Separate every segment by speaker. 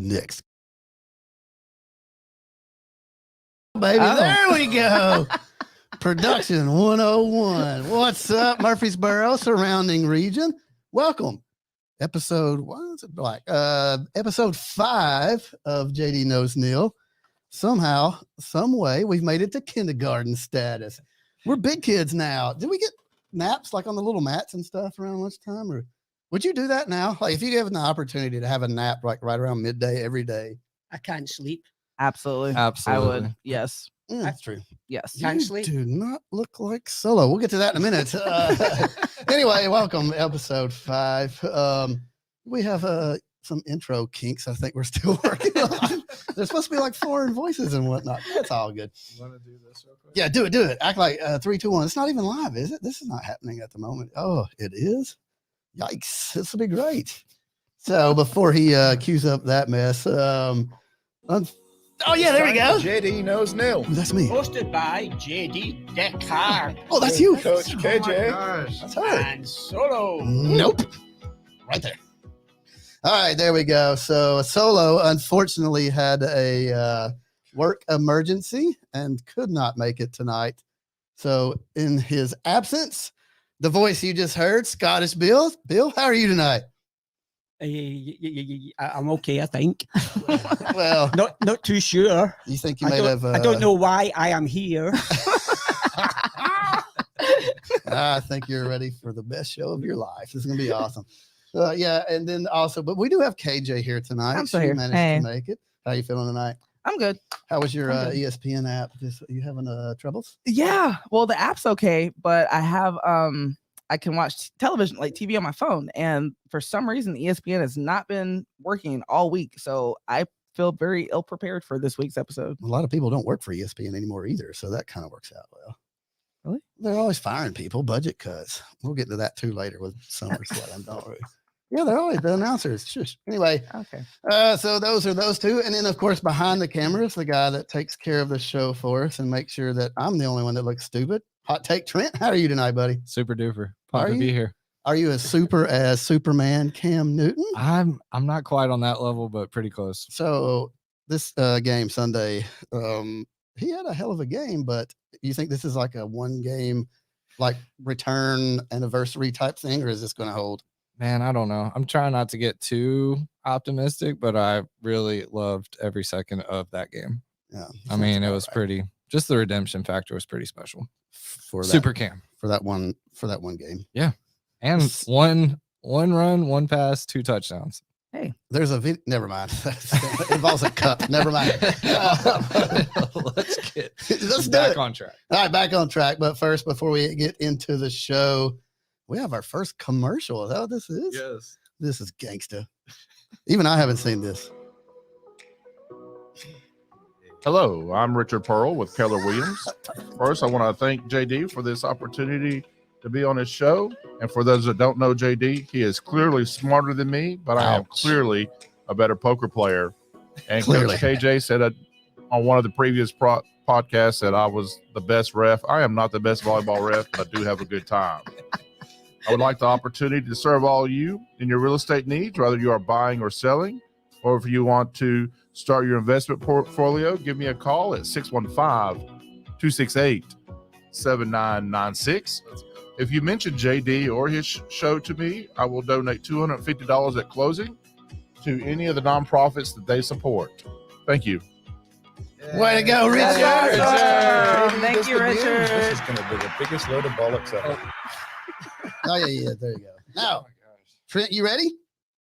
Speaker 1: next. Baby, there we go. Production 101. What's up, Murfreesboro, surrounding region? Welcome. Episode 5 of JD Knows NIL. Somehow, some way, we've made it to kindergarten status. We're big kids now. Do we get naps like on the little mats and stuff around lunchtime? Or would you do that now? Like if you have an opportunity to have a nap like right around midday every day?
Speaker 2: I can't sleep.
Speaker 3: Absolutely.
Speaker 4: Absolutely.
Speaker 3: I would. Yes.
Speaker 1: That's true.
Speaker 3: Yes.
Speaker 2: Can't
Speaker 1: You
Speaker 2: sleep.
Speaker 1: do not look like Solo. We'll get to that in a minute. Anyway, welcome episode 5. We have some intro kinks I think we're still working on. There's supposed to be like foreign voices and whatnot. That's all good.
Speaker 4: You want to do this real quick?
Speaker 1: Yeah, do it. Act like 3, 2, 1. It's not even live, is it? This is not happening at the moment. Oh, it is? Yikes. This will be great. So before he cues up that mess, oh yeah, there we go.
Speaker 4: JD Knows NIL.
Speaker 1: That's me.
Speaker 2: Hosted by JD Descartes
Speaker 1: Oh, that's you.
Speaker 4: Coach KJ.
Speaker 5: Gosh.
Speaker 1: That's her.
Speaker 2: and Solo.
Speaker 1: Nope. Right there. All right, there we go. So Solo unfortunately had a work emergency and could not make it tonight. So in his absence, the voice you just heard, Scottish Bill. Bill, how are you tonight?
Speaker 2: I'm okay, I think.
Speaker 1: Well,
Speaker 2: Not too sure.
Speaker 1: you think you
Speaker 2: I
Speaker 1: may
Speaker 2: don't,
Speaker 1: have.
Speaker 2: I don't know why I am here.
Speaker 1: I think you're ready for the best show of your life. This is gonna be awesome. Yeah, and then also, but we do have KJ here tonight.
Speaker 3: I'm still
Speaker 1: She
Speaker 3: here.
Speaker 1: managed
Speaker 3: Hey.
Speaker 1: to make it. How you feeling tonight?
Speaker 3: I'm good.
Speaker 1: How was your
Speaker 3: I'm good.
Speaker 1: ESPN app? You having troubles?
Speaker 3: Yeah. Well, the app's okay, but I have I can watch television like TV on my phone, and for some reason ESPN has not been working all week. So I feel very ill prepared for this week's episode.
Speaker 1: A lot of people don't work for ESPN anymore either, so that kind of works out well.
Speaker 3: Really?
Speaker 1: They're always firing people, budget cuts. We'll get to that too later with SummerSlam, don't we? Yeah, they're always the announcers. Shush. Anyway,
Speaker 3: Okay.
Speaker 1: so those are those two. And then, of course, behind the cameras, the guy that takes care of the show for us and makes sure that I'm the only one that looks stupid. Hot Take Trent, how are you tonight, buddy?
Speaker 4: Super duper.
Speaker 1: Are
Speaker 4: Pumped to be
Speaker 1: you?
Speaker 4: here.
Speaker 1: Are you as super as Superman Cam Newton?
Speaker 4: I'm not quite on that level, but pretty close.
Speaker 1: So this game Sunday, he had a hell of a game, but you think this is like a one game, like return anniversary type thing, or is this going to hold?
Speaker 4: Man, I don't know. I'm trying not to get too optimistic, but I really loved every second of that game.
Speaker 1: Yeah.
Speaker 4: I mean, it
Speaker 1: about
Speaker 4: was
Speaker 1: right.
Speaker 4: pretty, just the redemption factor was pretty special.
Speaker 1: for that,
Speaker 4: Super Cam.
Speaker 1: for that one game.
Speaker 4: And one run, 1 pass, 2 touchdowns.
Speaker 1: There's a video. Never mind. It involves a cup. Never mind.
Speaker 4: Let's
Speaker 1: Let's do
Speaker 4: back
Speaker 1: it.
Speaker 4: on track.
Speaker 1: All right, back on track. But first, before we get into the show, we have our first commercial. Is that what this is?
Speaker 4: Yes.
Speaker 1: This is gangsta. Even I haven't seen this.
Speaker 5: Hello, I'm Richard Pearl with Keller Williams. First, I want to thank JD for this opportunity to be on his show. And for those that don't know JD, he is clearly smarter than me, but I am
Speaker 1: Ouch.
Speaker 5: clearly a better poker player. And
Speaker 1: Clearly.
Speaker 5: Coach KJ said on one of the previous podcasts that I was the best ref. I am not the best volleyball ref, but I do have a good time. I would like the opportunity to serve all you in your real estate needs, whether you are buying or selling, or if you want to start your investment portfolio, give me a call at 615-268-7996. If you mention JD or his show to me, I will donate $250 at closing to any of the nonprofits that they support. Thank you.
Speaker 1: Way to go, Richard.
Speaker 3: Thank you, Richard.
Speaker 6: This is going to be the biggest load of bollocks ever.
Speaker 1: Oh, yeah. There you go. Now, Trent, you ready?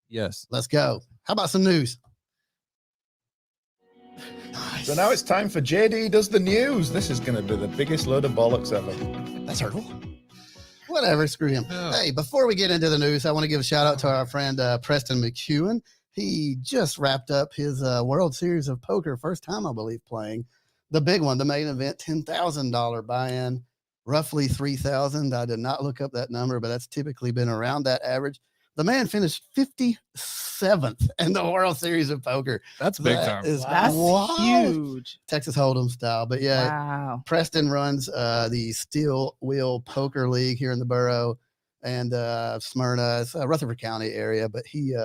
Speaker 4: Yes.
Speaker 1: Let's go. How about some news?
Speaker 6: So now it's time for JD Does the News. This is going to be the biggest load of bollocks ever.
Speaker 1: That's hurtful. Whatever, screw him.
Speaker 4: Oh.
Speaker 1: Hey, before we get into the news, I want to give a shout out to our friend Preston McEwen. He just wrapped up his World Series of Poker, first time, I believe, playing. The big one, the main event, $10,000 buy-in, roughly $3,000. I did not look up that number, but that's typically been around that average. The man finished 57th in the World Series of Poker.
Speaker 4: That's big
Speaker 1: That
Speaker 4: time.
Speaker 1: is
Speaker 3: That's
Speaker 1: wild.
Speaker 3: huge.
Speaker 1: Texas Hold'em style. But yeah,
Speaker 3: Wow.
Speaker 1: Preston runs the Steel Wheel Poker League here in the borough, and Smyrna, it's Rutherford County area. But he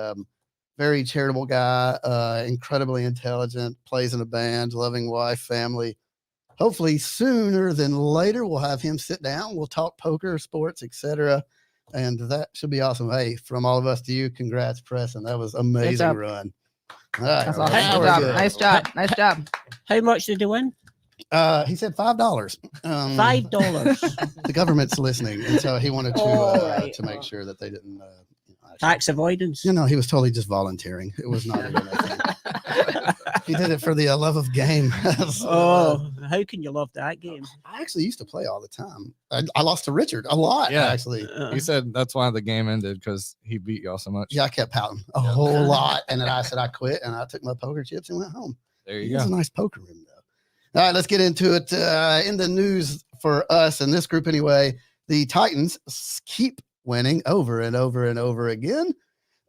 Speaker 1: very charitable guy, incredibly intelligent, plays in a band, loving wife, family. Hopefully sooner than later, we'll have him sit down. We'll talk poker, sports, etc. And that should be awesome. Hey, from all of us to you, congrats, Preston. That was amazing
Speaker 2: job.
Speaker 1: run. All right.
Speaker 3: That's
Speaker 1: That
Speaker 3: awesome.
Speaker 1: was
Speaker 3: Good job.
Speaker 1: good.
Speaker 3: Nice job. Nice job.
Speaker 2: How much did you win?
Speaker 1: He said $5.
Speaker 2: $5.
Speaker 1: The government's listening, and so he wanted to
Speaker 2: Right.
Speaker 1: to make sure that they didn't.
Speaker 2: Tax avoidance.
Speaker 1: You know, he was totally just volunteering. It was not even a thing. He did it for the love of game. So,
Speaker 2: Oh, how can you love that game?
Speaker 1: I actually used to play all the time. I lost to Richard a lot,
Speaker 4: Yeah.
Speaker 1: actually.
Speaker 4: He said that's why the game ended because he beat y'all so much.
Speaker 1: Yeah, I kept pouting a whole lot. And then I said I quit, and I took my poker chips and went home.
Speaker 4: There
Speaker 1: It
Speaker 4: you
Speaker 1: was
Speaker 4: go.
Speaker 1: a nice poker room, though. All right, let's get into it. In the news for us and this group anyway, the Titans keep winning over and over and over again.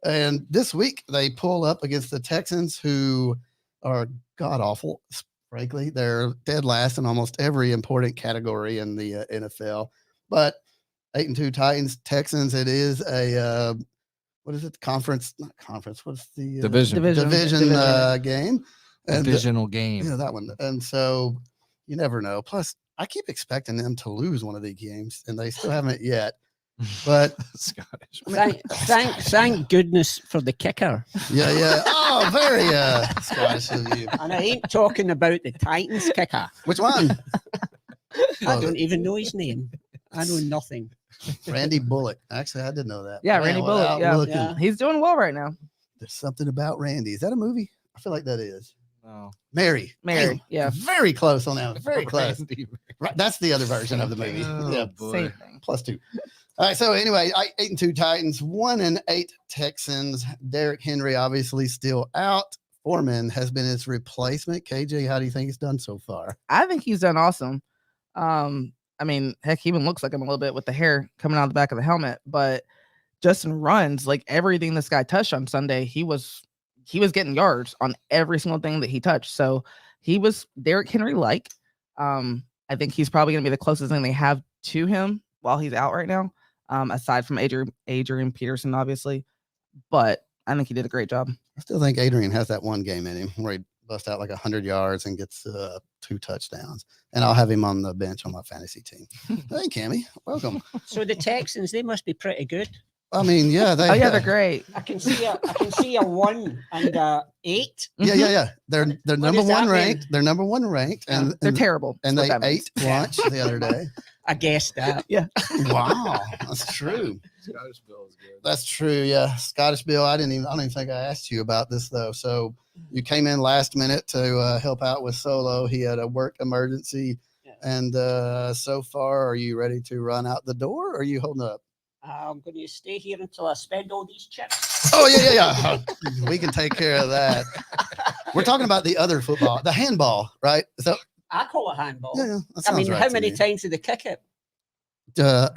Speaker 1: And this week they pull up against the Texans, who are god awful. Frankly, they're dead last in almost every important category in the NFL. But 8-2 Titans, Texans. It is a what is it? Conference? Not conference. What's the
Speaker 4: Division.
Speaker 1: division game? And
Speaker 4: Divisional game.
Speaker 1: yeah, that one. And so you never know. Plus, I keep expecting them to lose one of the games, and they still haven't yet. But
Speaker 4: Scottish.
Speaker 2: Thank goodness for the kicker.
Speaker 1: yeah. Oh, very Scottish of you.
Speaker 2: And I ain't talking about the Titans kicker.
Speaker 1: Which one?
Speaker 2: I don't even know his name. I know nothing.
Speaker 1: Randy Bullock. Actually, I didn't know that.
Speaker 3: Yeah,
Speaker 1: Man,
Speaker 3: Randy
Speaker 1: without
Speaker 3: Bullock. Yeah.
Speaker 1: looking,
Speaker 2: Yeah.
Speaker 3: He's doing well right now.
Speaker 1: There's something about Randy. Is that a movie? I feel like that is.
Speaker 4: No.
Speaker 1: Mary.
Speaker 3: Mary,
Speaker 1: Damn,
Speaker 3: yeah.
Speaker 1: Very close on that. Very close.
Speaker 4: Randy.
Speaker 1: Right. That's the other version of the movie.
Speaker 4: Oh,
Speaker 1: Yeah.
Speaker 4: boy.
Speaker 3: Same thing.
Speaker 1: +2. All right. So anyway, 8-2 Titans, 1-8 Texans. Derrick Henry obviously still out. Foreman has been his replacement. KJ, how do you think he's done so far?
Speaker 3: I think he's done awesome. I mean, heck, he even looks like him a little bit with the hair coming out of the back of the helmet. But just in runs, like everything this guy touched on Sunday, he was getting yards on every single thing that he touched. So he was Derrick Henry like. I think he's probably going to be the closest thing they have to him while he's out right now, aside from Adrian Peterson, obviously. But I think he did a great job.
Speaker 1: I still think Adrian has that one game in him where he busts out like 100 yards and gets 2 touchdowns. And I'll have him on the bench on my fantasy team. Hey, Cammy, welcome.
Speaker 2: So the Texans, they must be pretty good.
Speaker 1: I mean, yeah, they.
Speaker 3: Oh yeah, they're great.
Speaker 2: I can see a 1 and a 8.
Speaker 1: Yeah. They're number
Speaker 2: does that
Speaker 1: one
Speaker 2: mean?
Speaker 1: ranked. They're number one ranked, and
Speaker 3: They're terrible.
Speaker 1: and
Speaker 3: That's
Speaker 1: they
Speaker 3: what that means.
Speaker 1: ate lunch the other day.
Speaker 2: I guessed that.
Speaker 1: Wow, that's true.
Speaker 4: Scottish Bill is good.
Speaker 1: That's true. Yeah, Scottish Bill. I don't even think I asked you about this though. So you came in last minute to help out with Solo. He had a work emergency, and so far, are you ready to run out the door? Or are you holding up?
Speaker 2: I'm going to stay here until I spend all these chips.
Speaker 1: Oh yeah. We can take care of that. We're talking about the other football, the handball, right? So
Speaker 2: I call it handball.
Speaker 1: yeah, that
Speaker 2: I mean,
Speaker 1: sounds right
Speaker 2: how
Speaker 1: to
Speaker 2: many
Speaker 1: me.
Speaker 2: times do they kick it?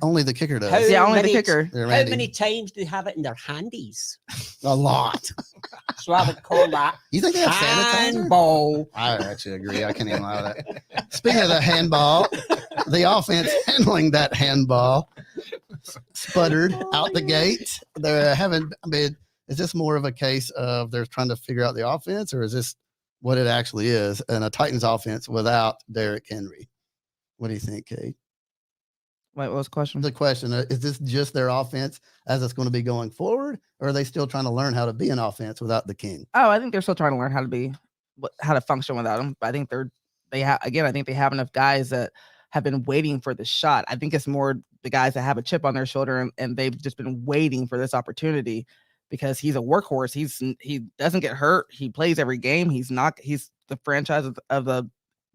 Speaker 1: Only the kicker does.
Speaker 2: How
Speaker 3: Yeah, only the
Speaker 2: many-
Speaker 3: kicker.
Speaker 1: Yeah,
Speaker 2: How
Speaker 1: Randy.
Speaker 2: many times do they have it in their handies?
Speaker 1: A lot.
Speaker 2: So I would call that
Speaker 1: You think they have sanitizer?
Speaker 2: handball.
Speaker 1: I actually agree. I can't even allow that. Speaking of the handball, the offense handling that handball sputtered out the gate. They're having. I mean, is this more of a case of they're trying to figure out the offense, or is this what it actually is? And a Titans offense without Derrick Henry. What do you think, Kate?
Speaker 3: Wait, what was the question?
Speaker 1: The question is this just their offense as it's going to be going forward, or are they still trying to learn how to be an offense without the king?
Speaker 3: Oh, I think they're still trying to learn how to function without him. I think I think they have enough guys that have been waiting for the shot. I think it's more the guys that have a chip on their shoulder and they've just been waiting for this opportunity because he's a workhorse. He doesn't get hurt. He plays every game. He's the franchise of the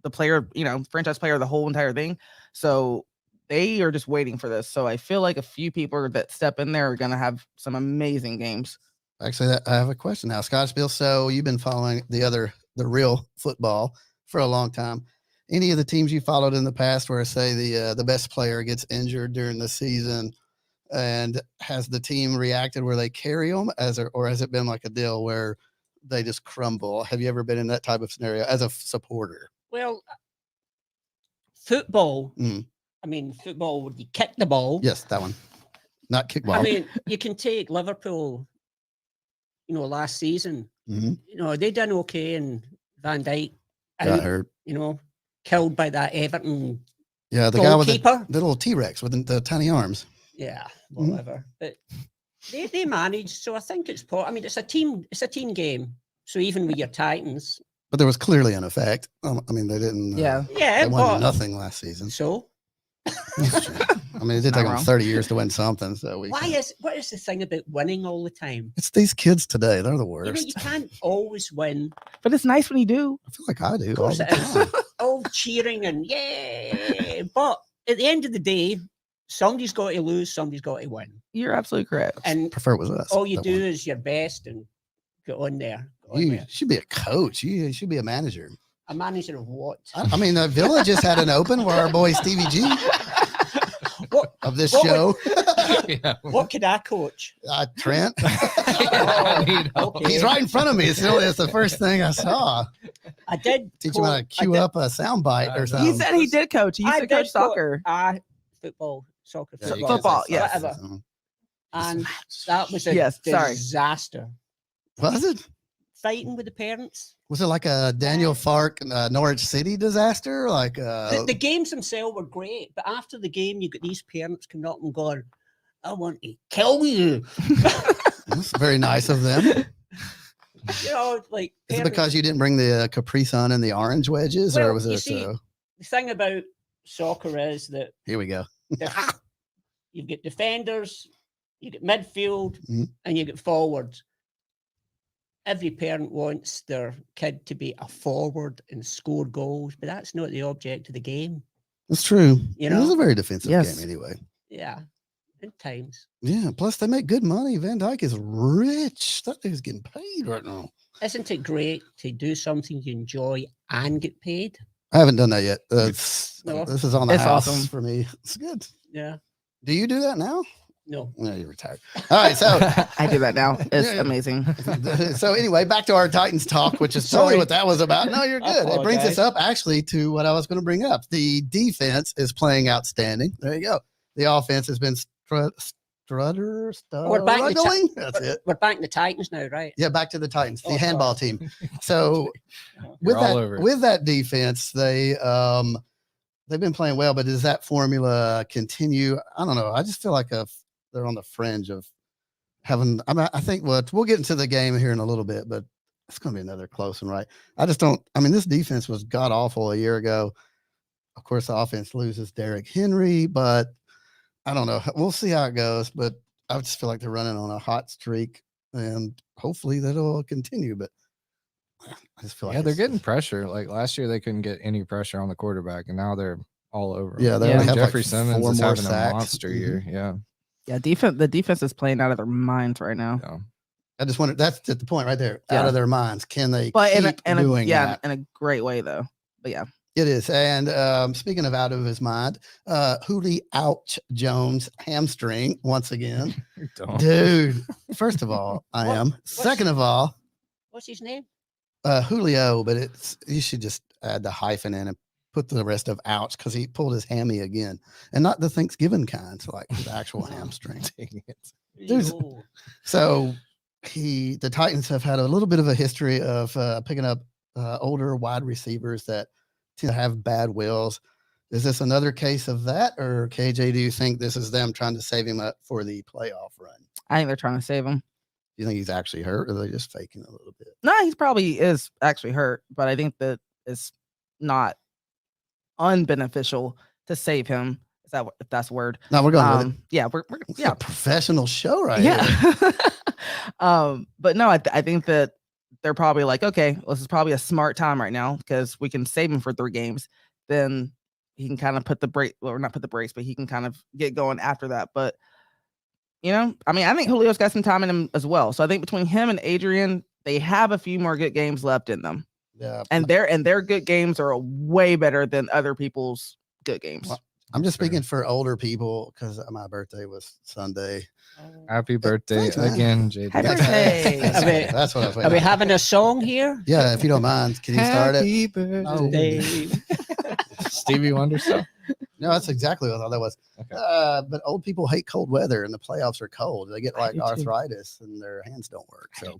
Speaker 3: player, franchise player of the whole entire thing. So they are just waiting for this. So I feel like a few people that step in there are going to have some amazing games.
Speaker 1: Actually, I have a question now, Scottish Bill. So you've been following the real football for a long time. Any of the teams you followed in the past where, say, the best player gets injured during the season, and has the team reacted where they carry them, or has it been like a deal where they just crumble? Have you ever been in that type of scenario as a supporter?
Speaker 2: Well, football.
Speaker 1: Mm.
Speaker 2: I mean, football, you kick the ball.
Speaker 1: Yes, that one. Not kickball.
Speaker 2: I mean, you can take Liverpool, last season.
Speaker 1: Mhm.
Speaker 2: They done okay, and Van Dijk
Speaker 1: Got hurt.
Speaker 2: Killed by that Everton
Speaker 1: Yeah, the guy with
Speaker 2: goalkeeper.
Speaker 1: the little T-Rex with the tiny arms.
Speaker 2: Yeah, whatever. But they managed, so I think it's it's a team game. So even with your Titans.
Speaker 1: But there was clearly an effect. They didn't. They won nothing last season.
Speaker 2: So.
Speaker 1: It did take them 30 years to win something. So what
Speaker 2: is the thing about winning all the time?
Speaker 1: It's these kids today. They're the worst.
Speaker 2: You can't always win.
Speaker 3: But it's nice when you do.
Speaker 1: I feel like I do.
Speaker 2: Of course it is. All cheering and yay. But at the end of the day, somebody's got to lose, somebody's got to win.
Speaker 3: You're absolutely correct.
Speaker 2: And
Speaker 1: prefer it was us.
Speaker 2: All you do is your best and get on there.
Speaker 1: You should be a coach. You should be a manager.
Speaker 2: A manager of what?
Speaker 1: The Villa just had an open where our boy Stevie G of this show.
Speaker 2: What could I coach?
Speaker 1: Trent. Okay. He's right in front of me. It's the first thing I saw.
Speaker 2: I did
Speaker 1: teach him how to cue up a sound bite or something.
Speaker 3: He said he did coach. He used to coach soccer.
Speaker 2: Football, soccer,
Speaker 3: football, yes.
Speaker 2: Whatever. And that was a disaster.
Speaker 1: Was it?
Speaker 2: Fighting with the parents.
Speaker 1: Was it like a Daniel Fark Norwich City disaster? Like
Speaker 2: the games themselves were great, but after the game, you got these parents coming up and going, "I want to kill you."
Speaker 1: That's very nice of them.
Speaker 2: Is it
Speaker 1: because you didn't bring the Capri Sun and the orange wedges, or was it?
Speaker 2: The thing about soccer is that
Speaker 1: here we go.
Speaker 2: You get defenders, you get midfield, and you get forwards. Every parent wants their kid to be a forward and score goals, but that's not the object of the game.
Speaker 1: That's true. It was a very defensive game anyway.
Speaker 2: Yeah, at times.
Speaker 1: Yeah, plus they make good money. Van Dijk is rich. That dude's getting paid right now.
Speaker 2: Isn't it great to do something you enjoy and get paid?
Speaker 1: I haven't done that yet. This is on the house awesome. For me. It's good.
Speaker 2: Yeah.
Speaker 1: Do you do that now?
Speaker 2: No.
Speaker 1: No, you're retired. All right, so
Speaker 3: I do that now. It's amazing.
Speaker 1: So anyway, back to our Titans talk, which is totally what that was about. No, you're good. It brings us up actually to what I was going to bring up. The defense is playing outstanding. There you go. The offense has been struggling.
Speaker 2: We're back in the Titans now, right?
Speaker 1: Yeah, back to the Titans, the handball team. So with that defense, they've been playing well, but does that formula continue? I don't know. I just feel like they're on the fringe of having. I think we'll get into the game here in a little bit, but it's going to be another close one, right? I just don't. This defense was god awful a year ago. Of course, the offense loses Derrick Henry, but I don't know. We'll see how it goes, but I just feel like they're running on a hot streak, and hopefully that'll continue. But I just feel like
Speaker 4: they're getting pressure. Like last year, they couldn't get any pressure on the quarterback, and now they're all over.
Speaker 1: Yeah, they have
Speaker 4: Jeffrey
Speaker 1: like
Speaker 4: Simmons is having
Speaker 1: sacks.
Speaker 4: a monster year. Yeah.
Speaker 3: Yeah, the defense is playing out of their minds right now.
Speaker 4: Yeah.
Speaker 1: I just wonder. That's at the point right there. Out of their minds. Can they?
Speaker 3: But
Speaker 1: keep doing that?
Speaker 3: in a great way though. But yeah.
Speaker 1: It is. And speaking of out of his mind, Hoolie Ouch Jones hamstring once again. Dude, first of all, I am. Second of all,
Speaker 2: what's his name?
Speaker 1: Julio, but you should just add the hyphen in and put the rest of ouch because he pulled his hammy again. And not the Thanksgiving kind, like the actual hamstring. So the Titans have had a little bit of a history of picking up older wide receivers that to have bad wills. Is this another case of that, or KJ, do you think this is them trying to save him up for the playoff run?
Speaker 3: I think they're trying to save him.
Speaker 1: Do you think he's actually hurt, or are they just faking a little bit?
Speaker 3: No, he probably is actually hurt, but I think that it's not unbeneficial to save him. Is that if that's a word?
Speaker 1: No, we're going with it.
Speaker 3: Yeah, we're
Speaker 1: a professional show right
Speaker 3: here.
Speaker 1: Yeah.
Speaker 3: But no, I think that they're probably like, okay, this is probably a smart time right now because we can save him for 3 games. Then he can kind of put the brake, or not put the brakes, but he can kind of get going after that. But, I think Julio's got some time in him as well. So I think between him and Adrian, they have a few more good games left in them.
Speaker 1: Yeah.
Speaker 3: And their good games are way better than other people's good games.
Speaker 1: Well, I'm just speaking for older people because my birthday was Sunday.
Speaker 4: Happy birthday again, JD.
Speaker 3: Happy birthday.
Speaker 1: That's what I was
Speaker 2: Are we having a song here?
Speaker 1: Yeah, if you don't mind, can you start it?
Speaker 2: Happy birthday.
Speaker 4: Stevie Wonder stuff?
Speaker 1: No, that's exactly what I thought that was. Okay. But old people hate cold weather, and the playoffs are cold. They get like arthritis, and their hands don't work. So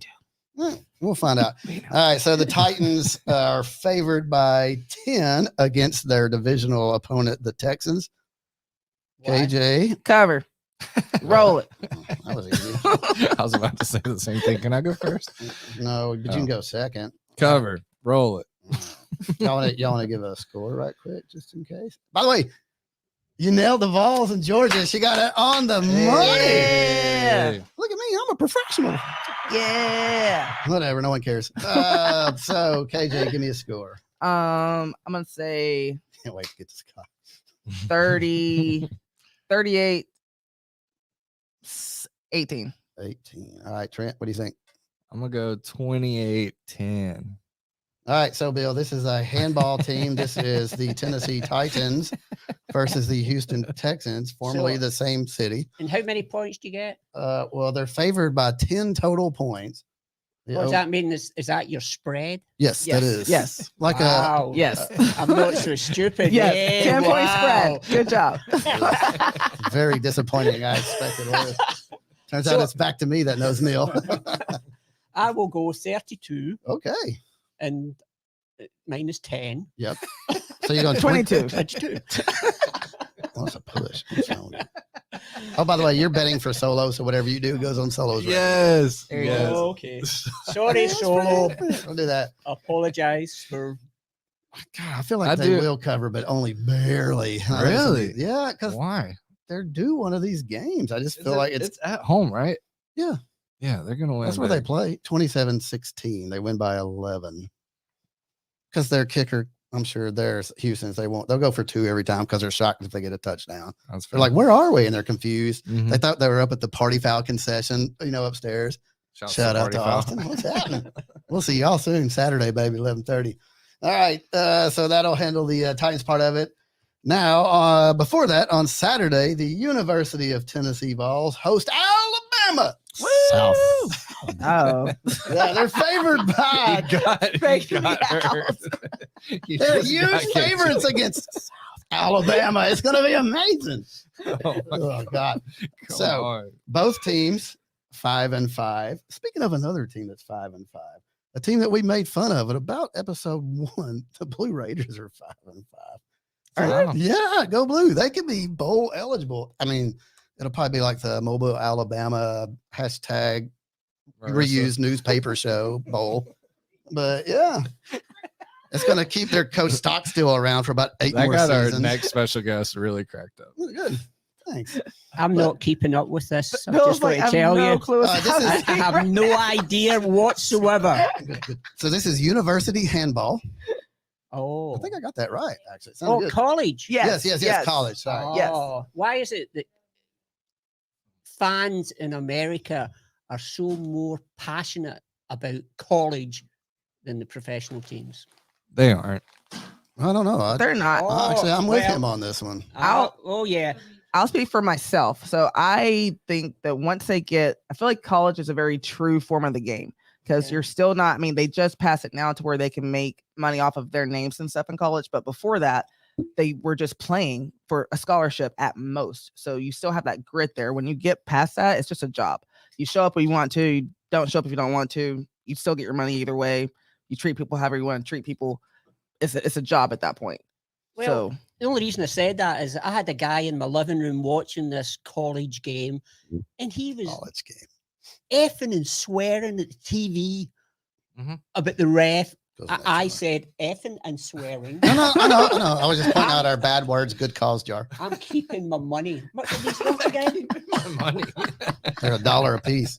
Speaker 1: We'll find out. All right, so the Titans are favored by 10 against their divisional opponent, the Texans. KJ.
Speaker 3: Cover. Roll it.
Speaker 1: That was easy.
Speaker 4: I was about to say the same thing. Can I go first?
Speaker 1: No, but you can go second.
Speaker 4: Cover. Roll it.
Speaker 1: Y'all want to give a score right quick, just in case? By the way, you nailed the Vols in Georgia. She got it on the money.
Speaker 3: Yeah.
Speaker 1: Look at me. I'm a professional.
Speaker 3: Yeah.
Speaker 1: Whatever. No one cares. So, KJ, give me a score.
Speaker 3: I'm going to say
Speaker 1: Can't wait to get this car.
Speaker 3: 30, 38, 18.
Speaker 1: 18. All right, Trent, what do you think?
Speaker 4: I'm going to go 28-10.
Speaker 1: All right, so Bill, this is a handball team. This is the Tennessee Titans versus the Houston Texans, formerly the same city.
Speaker 2: And how many points do you get?
Speaker 1: Well, they're favored by 10 total points.
Speaker 2: What does that mean? Is that your spread?
Speaker 1: Yes, that is.
Speaker 3: Yes.
Speaker 1: Like
Speaker 2: Wow.
Speaker 3: Yes.
Speaker 2: I'm not so stupid.
Speaker 3: Yes.
Speaker 2: Yeah,
Speaker 3: 10-point
Speaker 2: wow.
Speaker 3: spread. Good job.
Speaker 1: a very disappointing. I expected worse. Turns out it's back to me that knows NIL.
Speaker 2: I will go 32
Speaker 1: Okay.
Speaker 2: and minus 10.
Speaker 1: Yep. So you're going
Speaker 3: 22.
Speaker 2: 22.
Speaker 1: Well, that's a push. What's wrong with you? Oh, by the way, you're betting for solo, so whatever you do goes on solos.
Speaker 4: Yes.
Speaker 2: There you
Speaker 4: Yes.
Speaker 2: go. Okay. Sorry, Solo.
Speaker 1: I'll do that.
Speaker 2: Apologize for.
Speaker 1: God, I feel like
Speaker 4: I
Speaker 1: they
Speaker 4: do.
Speaker 1: will cover, but only barely.
Speaker 4: Really?
Speaker 1: Yeah, because
Speaker 4: Why?
Speaker 1: they're due one of these games. I just feel like it's
Speaker 4: at home, right?
Speaker 1: Yeah.
Speaker 4: Yeah, they're gonna win.
Speaker 1: that's where they
Speaker 4: big.
Speaker 1: play. 27-16. They win by 11. Because their kicker, I'm sure there's Houston's. They'll go for 2 every time because they're shocked if they get a touchdown.
Speaker 4: That's
Speaker 1: They're like, where are we? And they're confused.
Speaker 4: Mhm.
Speaker 1: They thought they were up at the Party Foul concession, upstairs. Shout out to Austin. What's happening? We'll see y'all soon. Saturday, baby, 11:30. All right. So that'll handle the Titans part of it. Now, before that, on Saturday, the University of Tennessee Vols host Alabama. South.
Speaker 3: Oh.
Speaker 1: Yeah, they're favored by. They're huge favorites against South Alabama. It's going to be amazing. Oh, God. So, both teams 5-5. Speaking of another team that's 5-5, a team that we made fun of at about episode 1, the Blue Raiders are 5-5.
Speaker 4: Wow.
Speaker 1: Yeah, go Blue. They could be bowl eligible. I mean, it'll probably be like the Mobile Alabama hashtag reused newspaper show bowl. But yeah, it's going to keep their coach Stockstill around for about 8
Speaker 4: That
Speaker 1: more
Speaker 4: got
Speaker 1: seasons.
Speaker 4: our next special guest really cracked up.
Speaker 1: Good. Thanks.
Speaker 2: I'm not keeping up with this. I'm
Speaker 3: Bill's
Speaker 2: just going
Speaker 3: like,
Speaker 2: to
Speaker 3: I have
Speaker 2: tell
Speaker 3: no
Speaker 2: you.
Speaker 3: clue what's
Speaker 1: This is-
Speaker 2: I
Speaker 3: happening
Speaker 2: have
Speaker 3: right
Speaker 2: no
Speaker 3: now.
Speaker 2: idea whatsoever.
Speaker 1: Good. So this is university handball.
Speaker 2: Oh.
Speaker 1: I think I got that right, actually. It sounded
Speaker 2: Oh,
Speaker 1: good.
Speaker 2: college.
Speaker 1: Yes, college. Sorry.
Speaker 2: Oh,
Speaker 3: Yes.
Speaker 2: Why is it that fans in America are so more passionate about college than the professional teams?
Speaker 4: They aren't.
Speaker 1: I don't know.
Speaker 3: They're not.
Speaker 1: Actually, I'm with
Speaker 2: well,
Speaker 1: him on this one.
Speaker 2: Oh, yeah.
Speaker 3: I'll speak for myself. So I think that once I feel like college is a very true form of the game because
Speaker 2: Yeah.
Speaker 3: you're still not, they just pass it now to where they can make money off of their names and stuff in college. But before that, they were just playing for a scholarship at most. So you still have that grit there. When you get past that, it's just a job. You show up when you want to, you don't show up if you don't want to. You still get your money either way. You treat people however you want to treat people. It's a job at that point.
Speaker 2: Well,
Speaker 3: So
Speaker 2: the only reason I said that is I had a guy in my living room watching this college game, and he was
Speaker 1: College game.
Speaker 2: effing and swearing at the TV
Speaker 4: Mhm.
Speaker 2: about the ref.
Speaker 1: Goes back
Speaker 2: I
Speaker 1: to
Speaker 2: said effing and swearing.
Speaker 1: I know. I was just pointing out our bad words, good calls jar.
Speaker 2: I'm keeping my money. What did he say again?
Speaker 4: Money.
Speaker 1: They're $1 a piece.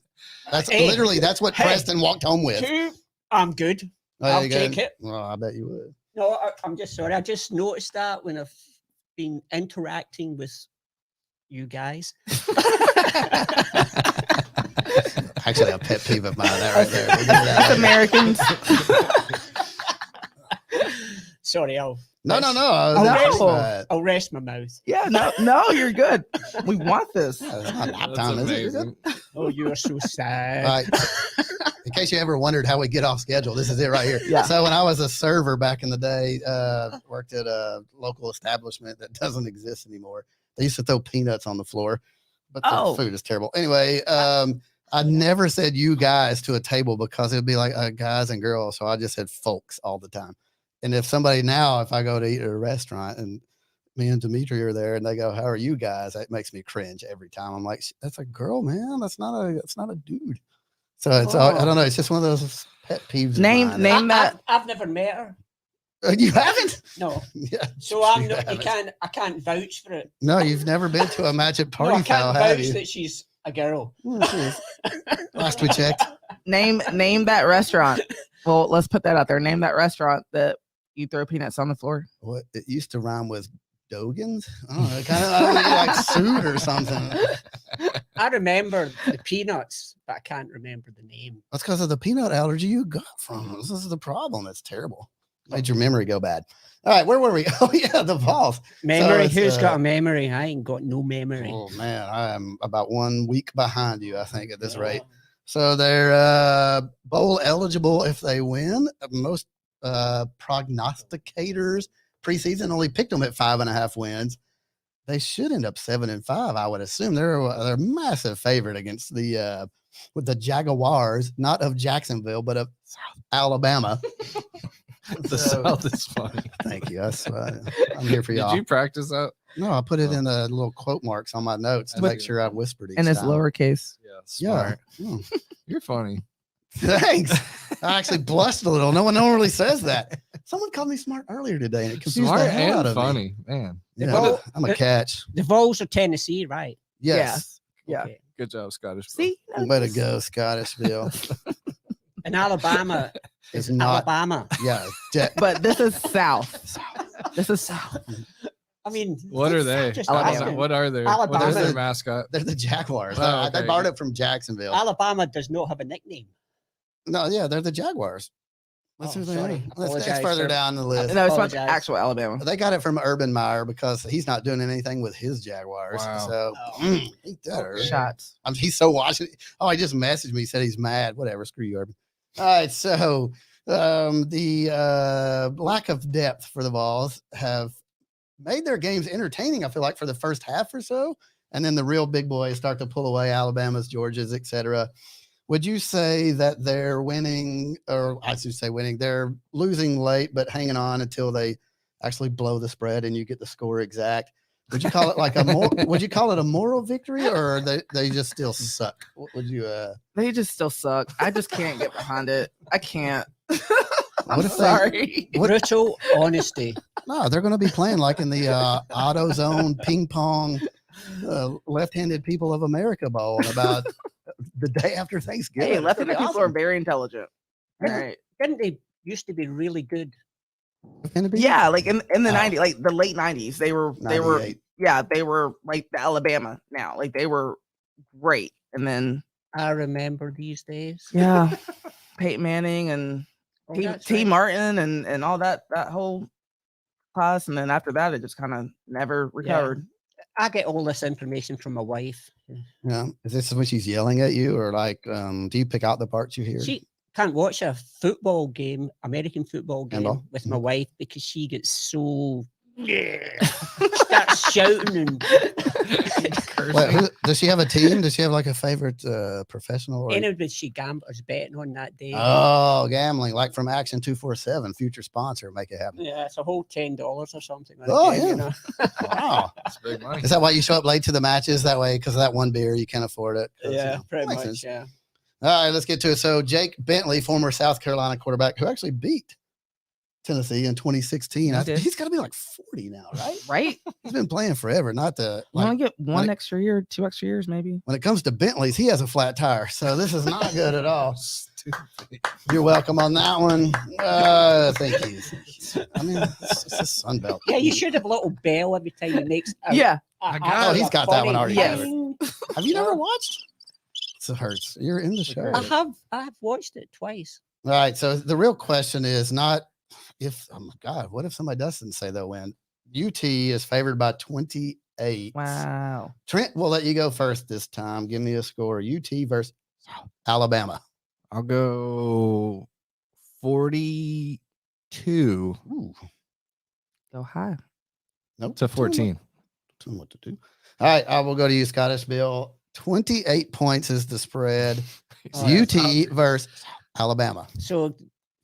Speaker 1: That's
Speaker 2: Hey.
Speaker 1: literally that's what
Speaker 2: Hey.
Speaker 1: Preston walked home with.
Speaker 2: 2. I'm good.
Speaker 1: There
Speaker 2: I'll
Speaker 1: you go.
Speaker 2: take it.
Speaker 1: Well, I bet you would.
Speaker 2: No, I'm just sorry. I just noticed that when I've been interacting with you guys.
Speaker 1: Actually, a pet peeve of mine. That right there. We'll get to that
Speaker 3: that's
Speaker 1: later.
Speaker 3: Americans.
Speaker 2: Sorry, I'll
Speaker 1: No.
Speaker 3: Oh,
Speaker 1: That's
Speaker 3: no.
Speaker 1: bad.
Speaker 2: I'll rest my mouth.
Speaker 3: Yeah, no, you're good. We want this.
Speaker 1: It's not nap
Speaker 4: That's
Speaker 1: time, is it? You're good?
Speaker 4: amazing.
Speaker 2: Oh, you are so sad.
Speaker 1: All right. In case you ever wondered how we get off schedule, this is it right here.
Speaker 3: Yeah.
Speaker 1: So when I was a server back in the day, worked at a local establishment that doesn't exist anymore. They used to throw peanuts on the floor, but the
Speaker 3: Oh.
Speaker 1: food is terrible. Anyway, I never said you guys to a table because it'd be like guys and girls. So I just said folks all the time. And if somebody now, if I go to eat at a restaurant and me and Dimitri are there and they go, "How are you guys?" That makes me cringe every time. I'm like, "That's a girl, man. That's not a dude." So it's I don't know. It's just one of those pet peeves.
Speaker 3: Name that.
Speaker 2: I've never met her.
Speaker 1: You haven't?
Speaker 2: No.
Speaker 1: Yeah.
Speaker 2: So I'm not. I can't vouch for it.
Speaker 1: No, you've never been to a match at
Speaker 2: No,
Speaker 1: Party
Speaker 2: I
Speaker 1: Foul,
Speaker 2: can't
Speaker 1: have
Speaker 2: vouch
Speaker 1: you?
Speaker 2: that she's a girl.
Speaker 1: Last we checked.
Speaker 3: Name that restaurant. Well, let's put that out there. Name that restaurant that you throw peanuts on the floor.
Speaker 1: What it used to rhyme with Dogan's. I don't know. I don't know, like suit or something.
Speaker 2: I remember the peanuts, but I can't remember the name.
Speaker 1: That's because of the peanut allergy you got from. This is the problem. It's terrible. Made your memory go bad. All right, where were we? Oh yeah, the Vols.
Speaker 2: Memory?
Speaker 1: So
Speaker 2: Who's got a memory? I ain't got no memory.
Speaker 1: Oh man, I am about 1 week behind you, I think, at this rate. So they're bowl eligible if they win. Most prognosticators preseason only picked them at 5.5 wins. They should end up 7-5, I would assume. They're a massive favorite against the with the Jaguars, not of Jacksonville, but of South Alabama.
Speaker 4: The South is funny.
Speaker 1: Thank you. I'm here for y'all.
Speaker 4: Did you practice that?
Speaker 1: No, I put it in a little quote marks on my notes to make sure I whispered each
Speaker 3: And it's
Speaker 1: time.
Speaker 3: lowercase.
Speaker 4: Yeah, smart.
Speaker 1: Yeah.
Speaker 4: You're funny.
Speaker 1: Thanks. I actually blushed a little. No one really says that. Someone called me smart earlier today, and it confused
Speaker 4: Smart
Speaker 1: the hell out
Speaker 4: and
Speaker 1: of me.
Speaker 4: funny, man.
Speaker 1: Yeah, I'm a catch.
Speaker 2: The Vols are Tennessee, right?
Speaker 1: Yes.
Speaker 3: Yeah.
Speaker 2: Okay.
Speaker 4: Good job, Scottish.
Speaker 3: See?
Speaker 1: Way to go, Scottish-Ville.
Speaker 2: And Alabama
Speaker 1: It's
Speaker 2: is
Speaker 1: not.
Speaker 2: Alabama.
Speaker 1: Yeah.
Speaker 3: But this is South. This is South.
Speaker 2: I mean,
Speaker 4: What are they?
Speaker 2: just
Speaker 3: Alabama.
Speaker 2: asking.
Speaker 4: What are their?
Speaker 2: Alabama.
Speaker 4: What is their mascot?
Speaker 1: They're the Jaguars.
Speaker 4: Oh,
Speaker 1: They
Speaker 4: okay.
Speaker 1: borrowed it from Jacksonville.
Speaker 2: Alabama does not have a nickname.
Speaker 1: No, yeah, they're the Jaguars. That's
Speaker 2: Oh,
Speaker 1: who they
Speaker 2: sorry.
Speaker 1: are. That's
Speaker 2: Apologize,
Speaker 1: further
Speaker 2: sir.
Speaker 1: down the list.
Speaker 3: No, it's not
Speaker 2: Apologize.
Speaker 3: actual Alabama.
Speaker 1: They got it from Urban Meyer because he's not doing anything with his Jaguars.
Speaker 4: Wow.
Speaker 1: So
Speaker 2: Oh.
Speaker 1: ain't that Urban?
Speaker 3: Shots.
Speaker 1: He's so watching. Oh, he just messaged me. Said he's mad. Whatever. Screw you, Urban. All right. So the lack of depth for the Vols have made their games entertaining. I feel like for the first half or so, and then the real big boys start to pull away. Alabama's, Georgia's, etc. Would you say that they're winning, or I should say winning? They're losing late, but hanging on until they actually blow the spread and you get the score exact. Would you call it like would you call it a moral victory, or they just still suck? What would you
Speaker 3: They just still suck. I just can't get behind it. I can't.
Speaker 1: What if they-
Speaker 3: Sorry.
Speaker 2: Brutal honesty.
Speaker 1: No, they're going to be playing like in the AutoZone ping pong left-handed people of America Bowl in about the day after Thanksgiving.
Speaker 3: Hey,
Speaker 1: It's
Speaker 3: left-handed
Speaker 1: gonna be
Speaker 3: people are
Speaker 1: awesome.
Speaker 3: very intelligent. All right.
Speaker 2: Didn't they used to be really good?
Speaker 1: Left-handed people?
Speaker 3: Yeah, like in the
Speaker 1: Oh.
Speaker 3: 90s, like the late 90s, they were
Speaker 1: 98.
Speaker 3: they were like the Alabama now. Like they were great. And then
Speaker 2: I remember these days.
Speaker 3: yeah, Peyton Manning and
Speaker 2: Oh,
Speaker 3: T
Speaker 2: that's right.
Speaker 3: Martin and all that whole class. And then after that, it just kind of never recovered.
Speaker 2: I get all this information from my wife.
Speaker 1: Yeah. Is this when she's yelling at you, or like, do you pick out the parts you hear?
Speaker 2: She can't watch a football game, American football game,
Speaker 1: Handball?
Speaker 2: with my wife because she gets so starts shouting and
Speaker 1: Wait, does she have a team? Does she have like a favorite professional? Or...
Speaker 2: anybody she gambles betting on that day.
Speaker 1: Oh, gambling, like from Action 247, future sponsor, make it happen.
Speaker 2: Yeah, it's a whole $10 or something. Like
Speaker 1: Oh,
Speaker 2: that,
Speaker 1: yeah.
Speaker 2: you know?
Speaker 1: Wow.
Speaker 4: That's big money.
Speaker 1: Is that why you show up late to the matches? That way, because of that one beer, you can't afford it. 'Cause, you
Speaker 2: Yeah,
Speaker 1: know,
Speaker 2: pretty
Speaker 1: makes
Speaker 2: much.
Speaker 1: sense.
Speaker 2: Yeah.
Speaker 1: All right, let's get to it. So Jake Bentley, former South Carolina quarterback, who actually beat Tennessee in 2016.
Speaker 3: He did.
Speaker 1: He's got to be like 40 now, right?
Speaker 3: Right?
Speaker 1: He's been playing forever. Not to
Speaker 3: You want
Speaker 1: like,
Speaker 3: to get one
Speaker 1: like-
Speaker 3: extra year, 2 extra years, maybe?
Speaker 1: when it comes to Bentleys, he has a flat tire, so this is not good at all.
Speaker 4: Stupid.
Speaker 1: You're welcome on that one. Thank you. I mean, it's a Sun Belt.
Speaker 2: Yeah, you should have a little bell every time he makes.
Speaker 3: Yeah.
Speaker 4: I got
Speaker 1: it. He's got that one already
Speaker 3: Yes.
Speaker 2: covered.
Speaker 1: Have you never watched? It hurts. You're in the show.
Speaker 2: I have watched it twice.
Speaker 1: All right. So the real question is not if, oh my God, what if somebody doesn't say they'll win? UT is favored by 28.
Speaker 3: Wow.
Speaker 1: Trent, we'll let you go first this time. Give me a score. UT versus Alabama.
Speaker 4: I'll go 42
Speaker 1: Ooh,
Speaker 3: Go high.
Speaker 1: nope.
Speaker 4: to 14.
Speaker 1: Tell me what to do. All right. I will go to you, Scottish Bill. 28 points is the spread.
Speaker 2: Oh,
Speaker 1: UT versus Alabama.
Speaker 2: So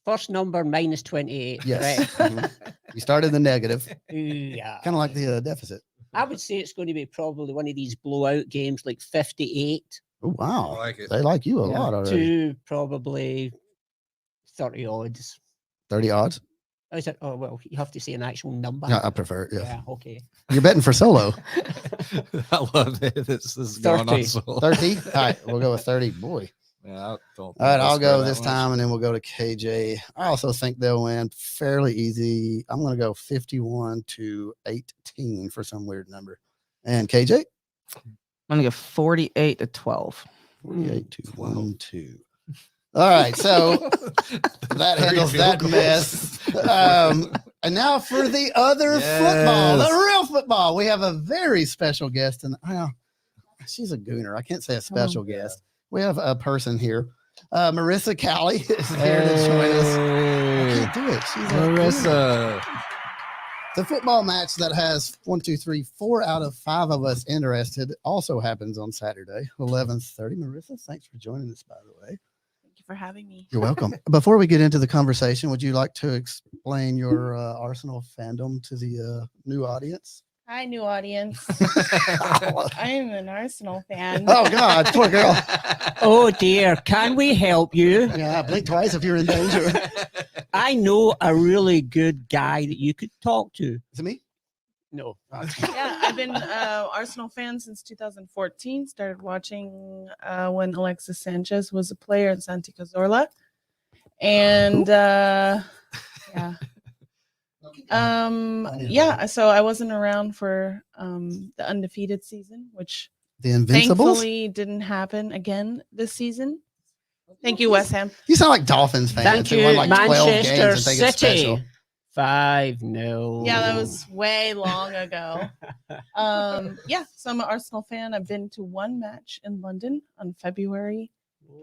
Speaker 2: first number minus 28.
Speaker 1: Yes.
Speaker 2: Correct?
Speaker 1: Mhm. You started the negative,
Speaker 2: Yeah.
Speaker 1: kind of like the deficit.
Speaker 2: I would say it's going to be probably one of these blowout games, like 58
Speaker 1: Oh, wow.
Speaker 4: I like it.
Speaker 1: They like you a
Speaker 2: Yeah,
Speaker 1: lot already.
Speaker 2: to probably 30 odds.
Speaker 1: 30 odds.
Speaker 2: I said, oh, well, you have to say an actual number.
Speaker 1: Yeah, I prefer it. Yeah.
Speaker 2: Yeah, okay.
Speaker 1: You're betting for solo.
Speaker 4: I love it. This is going on
Speaker 2: 30.
Speaker 4: so
Speaker 1: 30. All right. We'll go with 30. Boy.
Speaker 4: Yeah, I don't
Speaker 1: All right.
Speaker 4: think
Speaker 1: I'll
Speaker 4: they'll
Speaker 1: go
Speaker 4: score
Speaker 1: this
Speaker 4: that
Speaker 1: time
Speaker 4: much.
Speaker 1: and then we'll go to KJ. I also think they'll win fairly easy. I'm going to go 51-18 for some weird number. And KJ?
Speaker 3: I'm gonna go 48-12.
Speaker 1: 48-1-2. All right. So that handles that mess. And now for the other football, the real football. We have a very special guest, and she's a gooner. I can't say a special guest. We have a person here. Marisa Cali is here to join us. I can't do it. She's a gooner.
Speaker 4: Marisa.
Speaker 1: The football match that has 4 out of 5 of us interested also happens on Saturday, 11:30. Marisa, thanks for joining us, by the way.
Speaker 7: Thank you for having me.
Speaker 1: You're welcome. Before we get into the conversation, would you like to explain your Arsenal fandom to the new audience?
Speaker 7: Hi, new audience. I am an Arsenal fan.
Speaker 1: Oh, God, poor girl.
Speaker 2: Oh, dear. Can we help you?
Speaker 1: Yeah, blink twice if you're in danger.
Speaker 2: I know a really good guy that you could talk to.
Speaker 1: Is it me?
Speaker 2: No.
Speaker 7: Yeah, I've been Arsenal fan since 2014. Started watching when Alexis Sanchez was a player in Santi Cazorla. And yeah. So I wasn't around for the undefeated season, which
Speaker 1: The Invincibles?
Speaker 7: thankfully didn't happen again this season. Thank you, West Ham.
Speaker 1: You sound like Dolphins fans.
Speaker 2: Thank
Speaker 1: who
Speaker 2: you,
Speaker 1: won like 12
Speaker 2: Manchester
Speaker 1: games and think it's special.
Speaker 2: City. 5-0.
Speaker 7: Yeah, that was way long ago. Yeah, so I'm an Arsenal fan. I've been to one match in London on February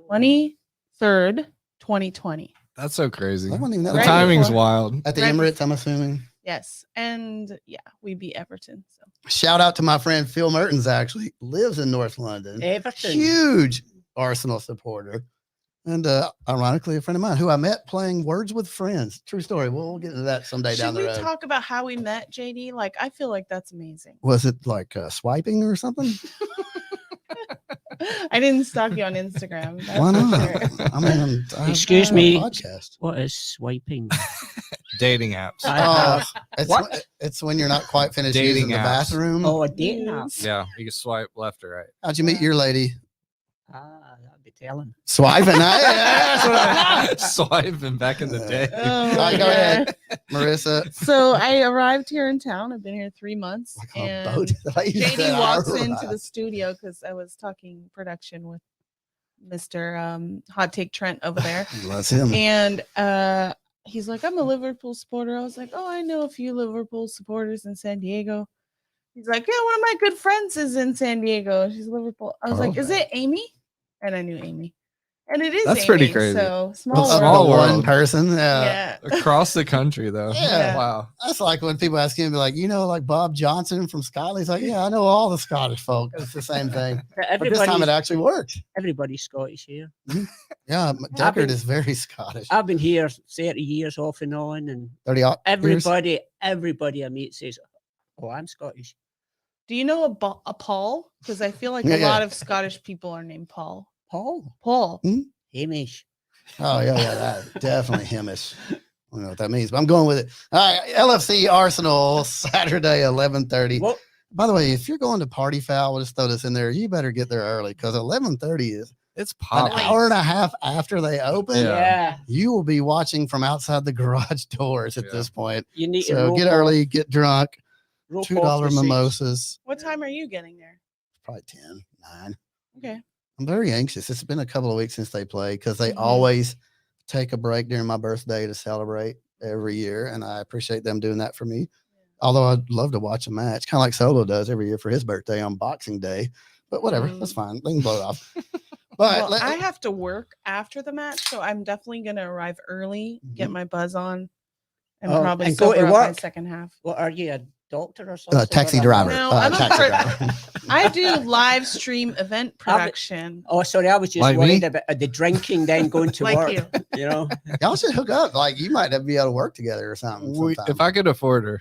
Speaker 7: 23rd, 2020.
Speaker 4: That's so crazy.
Speaker 1: That wasn't even that
Speaker 4: The
Speaker 7: Right
Speaker 1: long.
Speaker 4: timing's
Speaker 7: before-
Speaker 4: wild.
Speaker 1: At the
Speaker 7: right
Speaker 1: Emirates, I'm assuming.
Speaker 7: Yes, and yeah, we beat Everton. So
Speaker 1: Shout out to my friend Phil Mertens, actually lives in North London.
Speaker 2: Everton.
Speaker 1: Huge Arsenal supporter. And ironically, a friend of mine who I met playing Words with Friends. True story. We'll get into that someday down
Speaker 7: should
Speaker 1: the
Speaker 7: we
Speaker 1: road.
Speaker 7: talk about how we met, JD? Like, I feel like that's amazing.
Speaker 1: Was it like swiping or something?
Speaker 7: I didn't stalk you on Instagram. that's
Speaker 1: Why
Speaker 7: for
Speaker 1: not?
Speaker 7: sure.
Speaker 1: I mean,
Speaker 2: Excuse
Speaker 1: I have a
Speaker 2: me.
Speaker 1: podcast.
Speaker 2: What is swiping?
Speaker 4: Dating apps.
Speaker 1: Oh, it's,
Speaker 2: What?
Speaker 1: it's when you're not quite finished
Speaker 4: Dating
Speaker 1: using the
Speaker 4: apps.
Speaker 1: bathroom.
Speaker 2: Oh, a dating app.
Speaker 4: Yeah, you can swipe left or right.
Speaker 1: How'd you meet your lady?
Speaker 2: That'd be telling.
Speaker 1: Swiping. That's what I-
Speaker 4: Swiping back in the day.
Speaker 7: Oh,
Speaker 1: All right,
Speaker 7: my
Speaker 1: go
Speaker 7: God.
Speaker 1: ahead, Marisa.
Speaker 7: So I arrived here in town. I've been here 3 months.
Speaker 1: Like on a
Speaker 7: and
Speaker 1: boat. Like you said,
Speaker 7: JD walks
Speaker 1: I
Speaker 7: into the
Speaker 1: arrived.
Speaker 7: studio because I was talking production with Mr. Hot Take Trent over there.
Speaker 1: Bless him.
Speaker 7: And he's like, I'm a Liverpool supporter. I was like, oh, I know a few Liverpool supporters in San Diego. He's like, yeah, one of my good friends is in San Diego. She's Liverpool. I was like, is it Amy? And I knew Amy. And it is
Speaker 4: That's
Speaker 7: Amy,
Speaker 4: pretty crazy.
Speaker 7: So
Speaker 1: Of
Speaker 7: small
Speaker 1: the
Speaker 4: Small
Speaker 7: world.
Speaker 1: one
Speaker 4: world.
Speaker 1: person.
Speaker 7: Yeah.
Speaker 4: Across the country, though.
Speaker 1: Yeah.
Speaker 4: Wow.
Speaker 1: That's like when people ask him, like, you know, like Bob Johnson from Scotland. He's like, yeah, I know all the Scottish folk. It's the same thing. But this time it actually worked.
Speaker 2: Everybody's Scottish here.
Speaker 1: Yeah, Deckard
Speaker 2: been-
Speaker 1: is very Scottish.
Speaker 2: I've been here 30 years off and on, and
Speaker 1: 30 years.
Speaker 2: everybody I meet says, "Oh, I'm Scottish."
Speaker 7: Do you know a Paul? Because I feel like
Speaker 1: Yeah,
Speaker 7: a
Speaker 1: yeah.
Speaker 7: lot of Scottish people are named Paul.
Speaker 2: Paul,
Speaker 7: Paul.
Speaker 2: Hamish.
Speaker 1: Oh, yeah, that definitely Hamish. I don't know what that means, but I'm going with it. All right, LFC Arsenal, Saturday, 11:30.
Speaker 2: What?
Speaker 1: By the way, if you're going to Party Foul, we'll just throw this in there. You better get there early because 11:30 is
Speaker 4: It's
Speaker 1: an
Speaker 4: popping.
Speaker 1: hour and a half after they open.
Speaker 4: Yeah.
Speaker 2: Yeah,
Speaker 1: You will be watching from outside the garage doors at
Speaker 4: Yeah.
Speaker 1: this point.
Speaker 2: you need to
Speaker 1: So
Speaker 2: rope
Speaker 1: get
Speaker 2: off-
Speaker 1: early, get drunk,
Speaker 2: rope off
Speaker 1: $2
Speaker 2: the seats.
Speaker 1: mimosas.
Speaker 7: What time are you getting there?
Speaker 1: Probably 10, 9.
Speaker 7: Okay.
Speaker 1: I'm very anxious. It's been a couple of weeks since they play because they
Speaker 7: Mhm.
Speaker 1: always take a break during my birthday to celebrate every year. And I appreciate them doing that for me. Although I'd love to watch a match, kind of like Solo does every year for his birthday on Boxing Day. But whatever, that's fine. They can blow it off. But
Speaker 7: Well, I have to work after the match, so I'm definitely gonna arrive early, get my buzz on, and
Speaker 2: Oh,
Speaker 7: probably
Speaker 2: and go
Speaker 7: sober
Speaker 2: to
Speaker 7: up by
Speaker 2: work.
Speaker 7: second half.
Speaker 2: What are you, a doctor or something?
Speaker 1: Taxi
Speaker 2: or a
Speaker 1: driver.
Speaker 7: No, I'm a
Speaker 1: taxi
Speaker 7: pro-
Speaker 1: driver.
Speaker 7: I do live stream event production.
Speaker 2: Oh, sorry, I was just
Speaker 4: Like
Speaker 2: worried
Speaker 4: me?
Speaker 2: about the drinking, then going to
Speaker 7: Like
Speaker 2: work.
Speaker 7: you.
Speaker 2: You know,
Speaker 1: Y'all should hook up. Like you might be able to work together or something. sometime.
Speaker 4: If I could afford her,